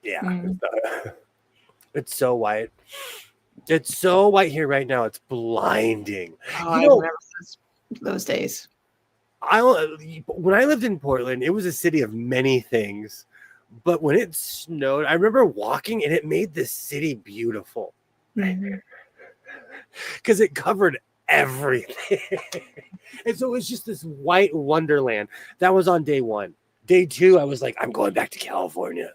yeah. It's so white. It's so white here right now. It's blinding. Oh, I remember those days. When I lived in Portland, it was a city of many things. But when it snowed, I remember walking and it made the city beautiful. Because it covered everything. And so it was just this white wonderland. That was on day one. Day two, I was like, I'm going back to California.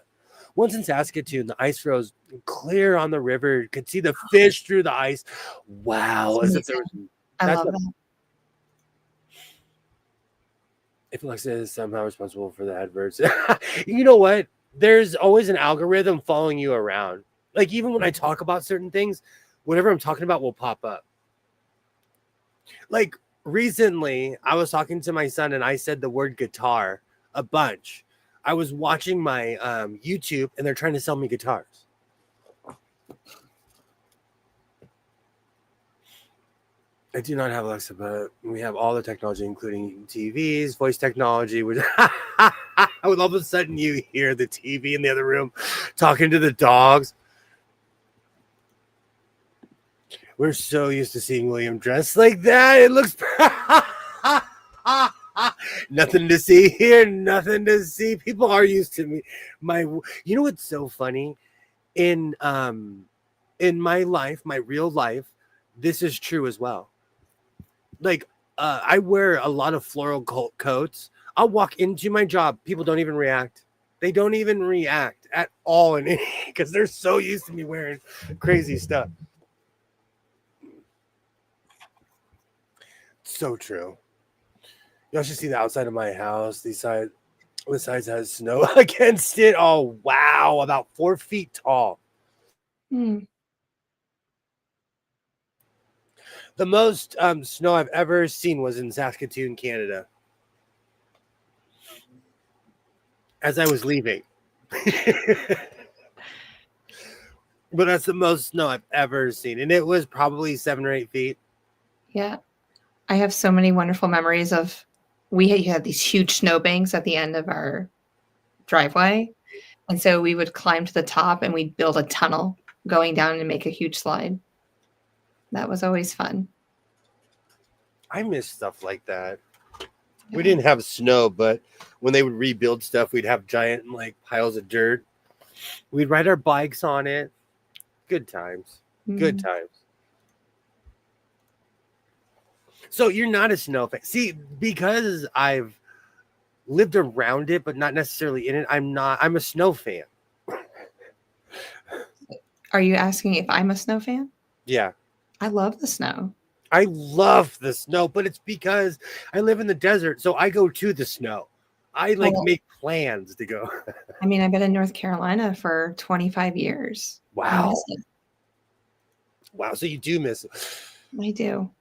Once in Saskatoon, the ice froze clear on the river. Could see the fish through the ice. Wow. As if there was, I love that. If Alexa is somehow responsible for the adverts, you know what? There's always an algorithm following you around. Like even when I talk about certain things, whatever I'm talking about will pop up. Like recently, I was talking to my son and I said the word guitar a bunch. I was watching my YouTube and they're trying to sell me guitars. I do not have Alexa, but we have all the technology, including TVs, voice technology. Which I would all of a sudden you hear the TV in the other room talking to the dogs. We're so used to seeing William dressed like that. It looks nothing to see here, nothing to see. People are used to me. You know what's so funny? In my life, my real life, this is true as well. Like I wear a lot of floral coats. I'll walk into my job. People don't even react. They don't even react at all because they're so used to me wearing crazy stuff. So true. Y'all should see the outside of my house. The sides has snow against it. Oh, wow. About 4 feet tall. The most snow I've ever seen was in Saskatoon, Canada. As I was leaving. But that's the most snow I've ever seen. And it was probably 7 or 8 feet. Yeah. I have so many wonderful memories of we had these huge snowbanks at the end of our driveway. And so we would climb to the top and we'd build a tunnel going down and make a huge slide. That was always fun. I miss stuff like that. Yeah. We didn't have snow, but when they would rebuild stuff, we'd have giant like piles of dirt. We'd ride our bikes on it. Good times. Good times. So you're not a snow fan. See, because I've lived around it, but not necessarily in it, I'm a snow fan. Are you asking if I'm a snow fan? Yeah. I love the snow. I love the snow, but it's because I live in the desert, so I go to the snow. I make plans to go. I mean, I've been in North Carolina for 25 years. Wow. I miss it. Wow, so you do miss it. I do.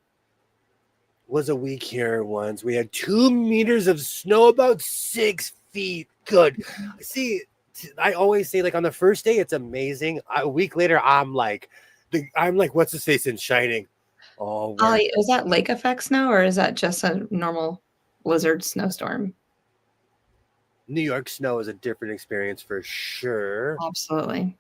Was a week here once. We had 2 meters of snow, about 6 feet. Good. See, I always say like on the first day, it's amazing. A week later, I'm like, what's his face in Shining? Oh, is that lake effect snow or is that just a normal blizzard snowstorm? New York snow is a different experience for sure. Absolutely.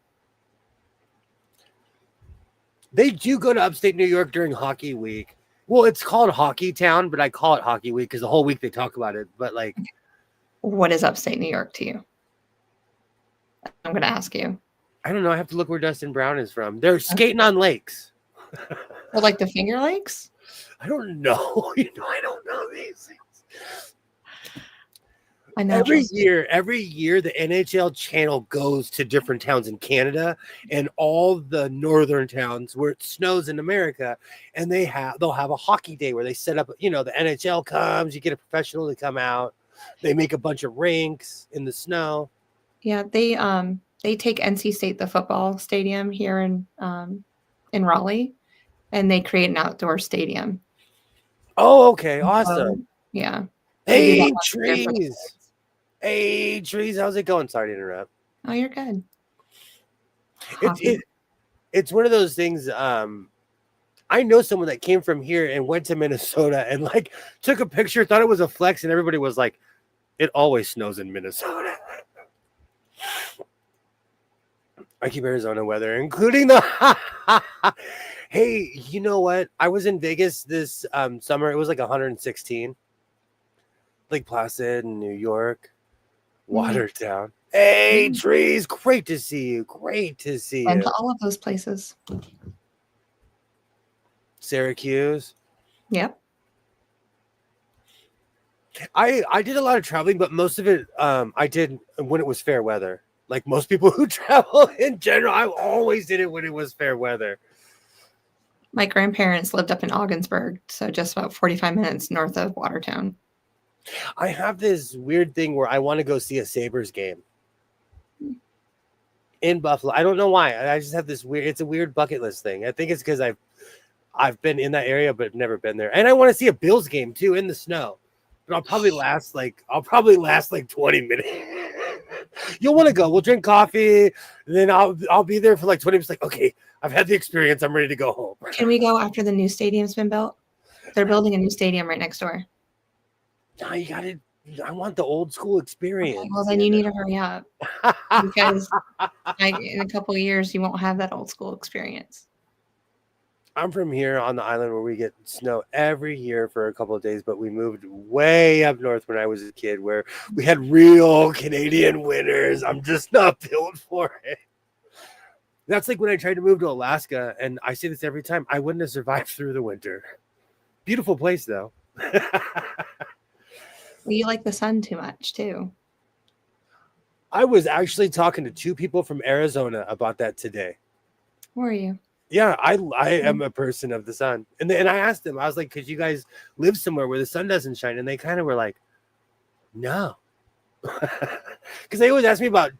They do go to upstate New York during hockey week. Well, it's called Hockey Town, but I call it Hockey Week because the whole week they talk about it. But like, what is upstate New York to you? I'm going to ask you. I don't know. I have to look where Dustin Brown is from. They're skating on lakes. Or like the Finger Lakes? I don't know. I don't know these things. I know. Every year, the NHL channel goes to different towns in Canada and all the northern towns where it snows in America, and they'll have a hockey day where they set up. The NHL comes, you get a professional to come out, they make a bunch of rinks in the snow. Yeah, they They take NC State, the football stadium here in Raleigh, and they create an outdoor stadium. Oh, okay, So, awesome. yeah. They do that Hey, once a year for the trees. kids. Hey, trees. How's it going? Sorry to interrupt. Oh, you're good. It's one of those things. I know someone that came from here and went to Minnesota and like took a picture, thought it was a flex, and everybody was like, "It always snows in Minnesota." I keep Arizona weather, including the. Hey, you know what? I was in Vegas this summer. It was like 116. Lake Placid, New York, Watertown. Hey, trees! Great to see you. Great to see And you. to all of those places. Syracuse. Yep. I did a lot of traveling, but most of it I did when it was fair weather. Like most people who travel in general, I always did it when it was fair weather. My grandparents lived up in Ogdensburg, so just about 45 minutes north of Watertown. I have this weird thing where I want to go see a Sabres game in Buffalo. I don't know why. I just have this weird. It's a weird bucket list thing. I think it's because I've been in that area, but never been there. And I want to see a Bills game too in the snow. But I'll probably last like 20 minutes. You'll want to go. We'll drink coffee. Then I'll be there for like 20 minutes. Like, okay, I've had the experience. I'm ready to go home. Can we go after the new stadium's been built? They're building a new stadium right next door. No, I want the old school experience. Okay, well, then you need to hurry up because in a couple of years you won't have that old school experience. I'm from here on the island where we get snow every year for a couple of days, but we moved way up north when I was a kid where we had real Canadian winters. I'm just not built for it. That's like when I tried to move to Alaska, and I say this every time, I wouldn't have survived through the winter. Beautiful place, though. You like the sun too much, too. I was actually talking to two people from Arizona about that today. Who are you? Yeah, I am a person of the sun. And I asked them, I was like, could you guys live somewhere where the sun doesn't shine? And they kind of were like, no. Because they always ask me about,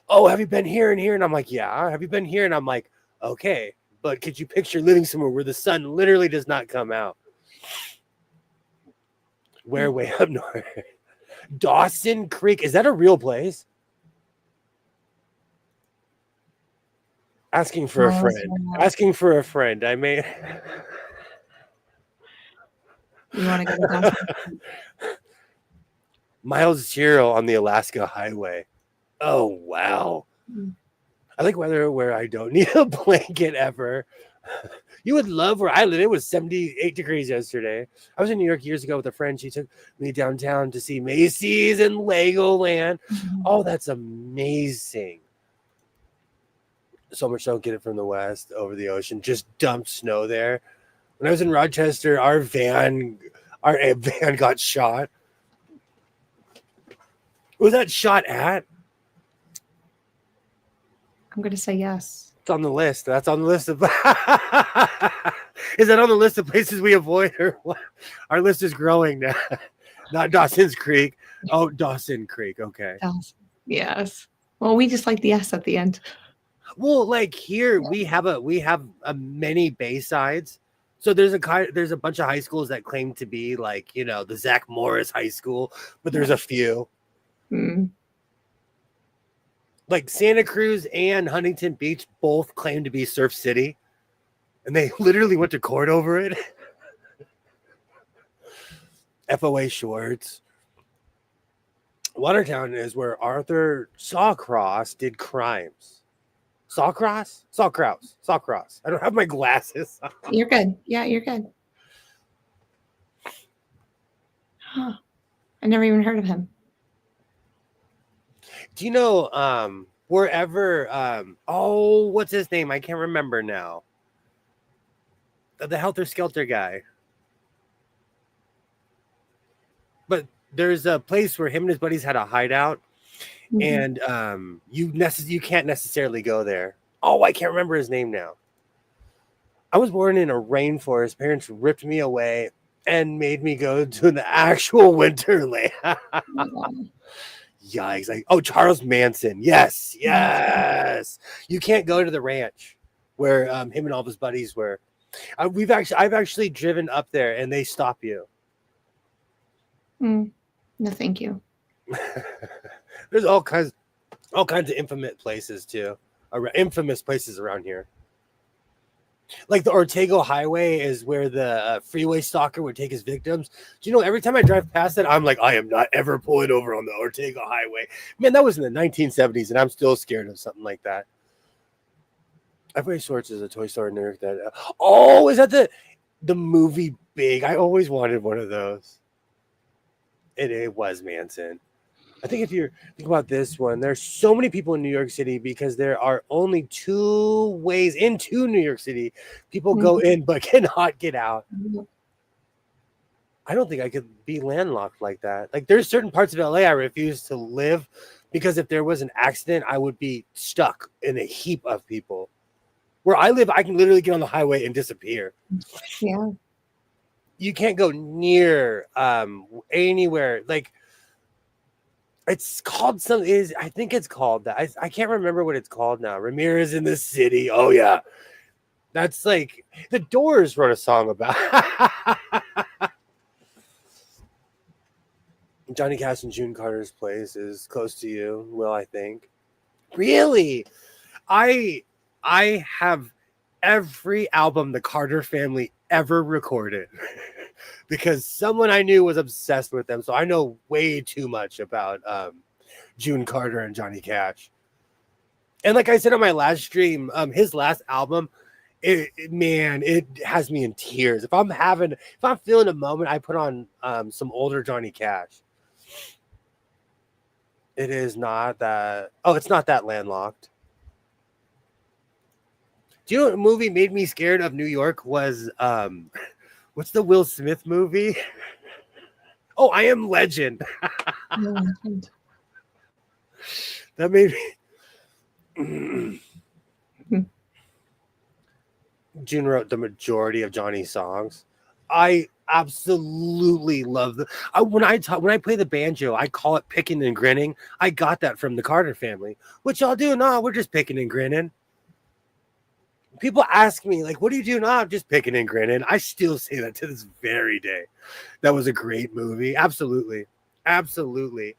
oh, have you been here and here? And I'm like, yeah. Have you been here? And I'm like, okay. But could you picture living somewhere where the sun literally does not come out? Where way up north? Dawson Creek. Is that a real place? Asking for a friend. Asking for a friend. I may. You want to go to Dawson? Mile 0 on the Alaska Highway. Oh, wow. I like weather where I don't need a blanket ever. You would love where I live. It was 78 degrees yesterday. I was in New York years ago with a friend. She took me downtown to see Macy's and Legoland. Oh, that's amazing. So much so, get it from the west over the ocean. Just dumped snow there. When I was in Rochester, our van got shot. Was that shot at? I'm going to say yes. It's on the list. That's on the list of. Is that on the list of places we avoid, or what? Our list is growing now. Not Dawson's Creek. Oh, Dawson Creek. Okay. Dawson. Yes. Well, we just like the S at the end. Well, like here we have a many Baysides. So there's a bunch of high schools that claim to be like, you know, the Zach Morris High School, but there's a few. Like Santa Cruz and Huntington Beach both claim to be Surf City, and they literally went to court over it. FOA Schwartz. Watertown is where Arthur Sawcross did crimes. Sawcross? Sawcross. I don't have my glasses. You're good. Yeah, you're good. Huh. I never even heard of him. Do you know wherever what's his name? I can't remember now. The Helter Skelter guy. But there's a place where him and his buddies had a hideout, and you can't necessarily go there. Oh, I can't remember his name now. I was born in a rainforest. Parents ripped me away and made me go to the actual winterland. Yikes. Charles Manson. Yes. You can't go to the ranch where him and all of his buddies were. I've actually driven up there and they stop you. No, thank you. There's all kinds of infamous places too. Infamous places around here. Like the Ortega Highway is where the freeway stalker would take his victims. Do you know, every time I drive past it, I'm like, I am not ever pulling over on the Ortega Highway. Man, that was in the 1970s, and I'm still scared of something like that. Every Sorts is a toy store nerd. Is that the movie Big? I always wanted one of those. It was Manson. I think if you think about this one, there's so many people in New York City because there are only 2 ways into New York City. People go in but cannot get out. I don't think I could be landlocked like that. Like, there's certain parts of LA I refuse to live because if there was an accident, I would be stuck in a heap of people. Where I live, I can literally get on the highway and disappear. Yeah. You can't go near anywhere. Like, it's called something. I think it's called that. I can't remember what it's called now. Ramirez in the City. Oh yeah, that's like the Doors wrote a song about. Johnny Cash and June Carter's Place is close to you. Will, I think. Really, I have every album the Carter family ever recorded. Because someone I knew was obsessed with them. So I know way too much about June Carter and Johnny Cash. And like I said on my last stream, his last album, it has me in tears. If I'm feeling a moment, I put on some older Johnny Cash. It is not that. Oh, it's not that Landlocked. Do you know what movie made me scared of New York was what's the Will Smith movie? Oh, I Am Legend. That made me. June wrote the majority of Johnny's songs. I absolutely love when I play the banjo, I call it picking and grinning. I got that from the Carter family. What y'all do? No, we're just picking and grinning. People ask me, like, what do you do? No, I'm just picking and grinning. I still say that to this very day. That was a great movie. Absolutely. Absolutely.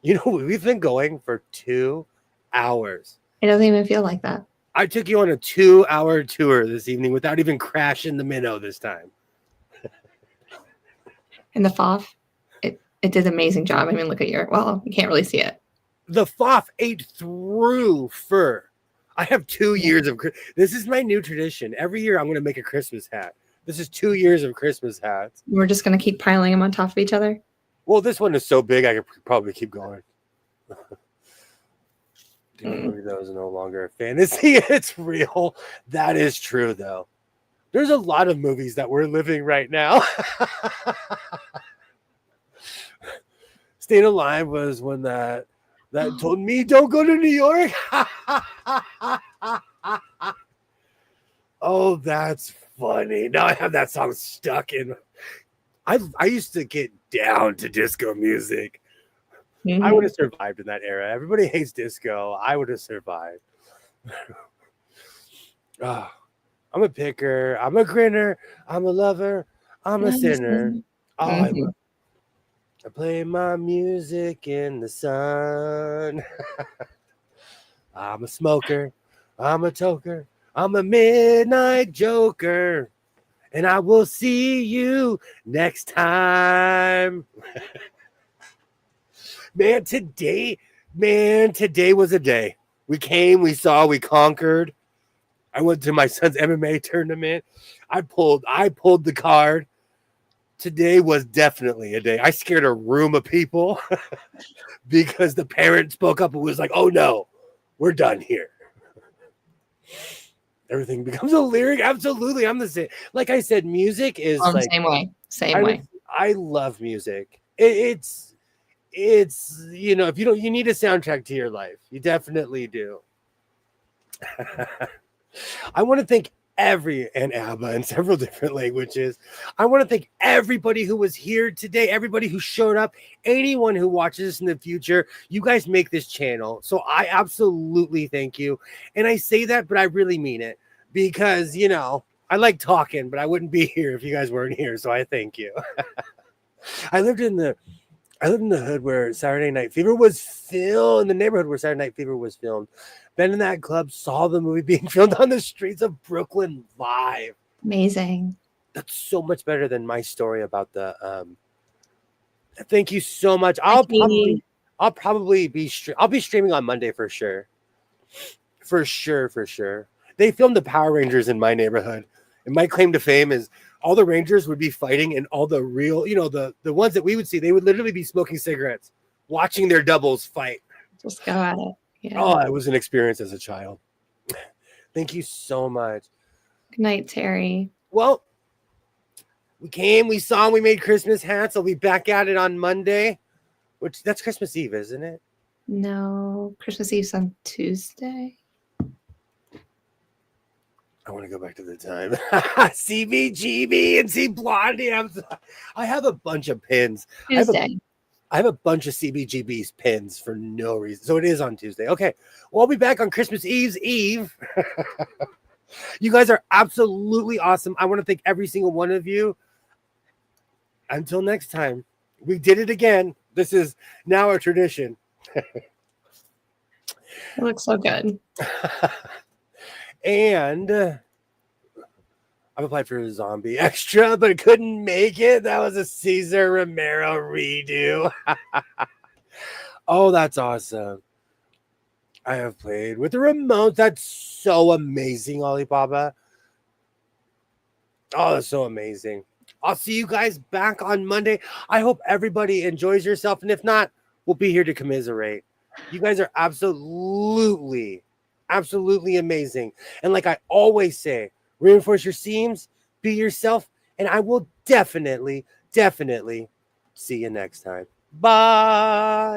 You know, we've been going for 2 hours. It doesn't even feel like that. I took you on a 2-hour tour this evening without even crashing the minnow this time. And the FOF, it did an amazing job. I mean, look at you can't really see it. The FOF ate through fur. I have 2 years of. This is my new tradition. Every year I'm going to make a Christmas hat. This is 2 years of Christmas hats. We're just going to keep piling them on top of each other. Well, this one is so big I could probably keep going. That was no longer a fantasy. It's real. That is true, though. There's a lot of movies that we're living right now. Staying Alive was one that told me don't go to New York. Oh, that's funny. Now I have that song stuck in. I used to get down to disco music. I would have survived in that era. Everybody hates disco. I would have survived. I'm a picker. I'm a grinner. I'm a lover. I'm a sinner. Oh, I play my music in the sun. I'm a smoker. I'm a toker. I'm a midnight joker. And I will see you next time. Man, today was a day. We came, we saw, we conquered. I went to my son's MMA tournament. I pulled the card. Today was definitely a day. I scared a room of people because the parent spoke up and was like, oh no, we're done here. Everything becomes a lyric. Absolutely. I'm the same. Like I said, music is like same way. I love music. It's you know, you need a soundtrack to your life. You definitely do. I want to thank and ABBA in several different languages. I want to thank everybody who was here today, everybody who showed up, anyone who watches this in the future. You guys make this channel. So I absolutely thank you. And I say that, but I really mean it because, you know, I like talking, but I wouldn't be here if you guys weren't here. So I thank you. I lived in the hood where Saturday Night Fever was filmed, in the neighborhood where Saturday Night Fever was filmed. Been in that club, saw the movie being filmed on the streets of Brooklyn live. Amazing. That's so much better than my story about the. Thank you so much. I'll probably be streaming on Monday for sure. For sure. They filmed the Power Rangers in my neighborhood, and my claim to fame is all the Rangers would be fighting, and all the real, you know, the ones that we would see, they would literally be smoking cigarettes, watching their doubles fight. Just go at it. Yeah. Oh, it was an experience as a child. Thank you so much. Good night, Terry. Well, we came, we saw, we made Christmas hats. I'll be back at it on Monday, which that's Christmas Eve, isn't it? No, Christmas Eve's on Tuesday. I want to go back to the time. CBGB and see Blondie. I have a bunch of pins. Tuesday. I have a bunch of CBGB's pins for no reason. So it is on Tuesday. Okay. Well, I'll be back on Christmas Eve's Eve. You guys are absolutely awesome. I want to thank every single one of you. Until next time, we did it again. This is now a tradition. It looks so good. And I've applied for a zombie extra, but couldn't make it. That was a Cesar Romero redo. Oh, that's awesome. I have played with the remote. That's so amazing, Alibaba. Oh, that's so amazing. I'll see you guys back on Monday. I hope everybody enjoys yourself. And if not, we'll be here to commiserate. You guys are absolutely amazing. And like I always say, reinforce your seams, be yourself, and I will definitely see you next time. Bye.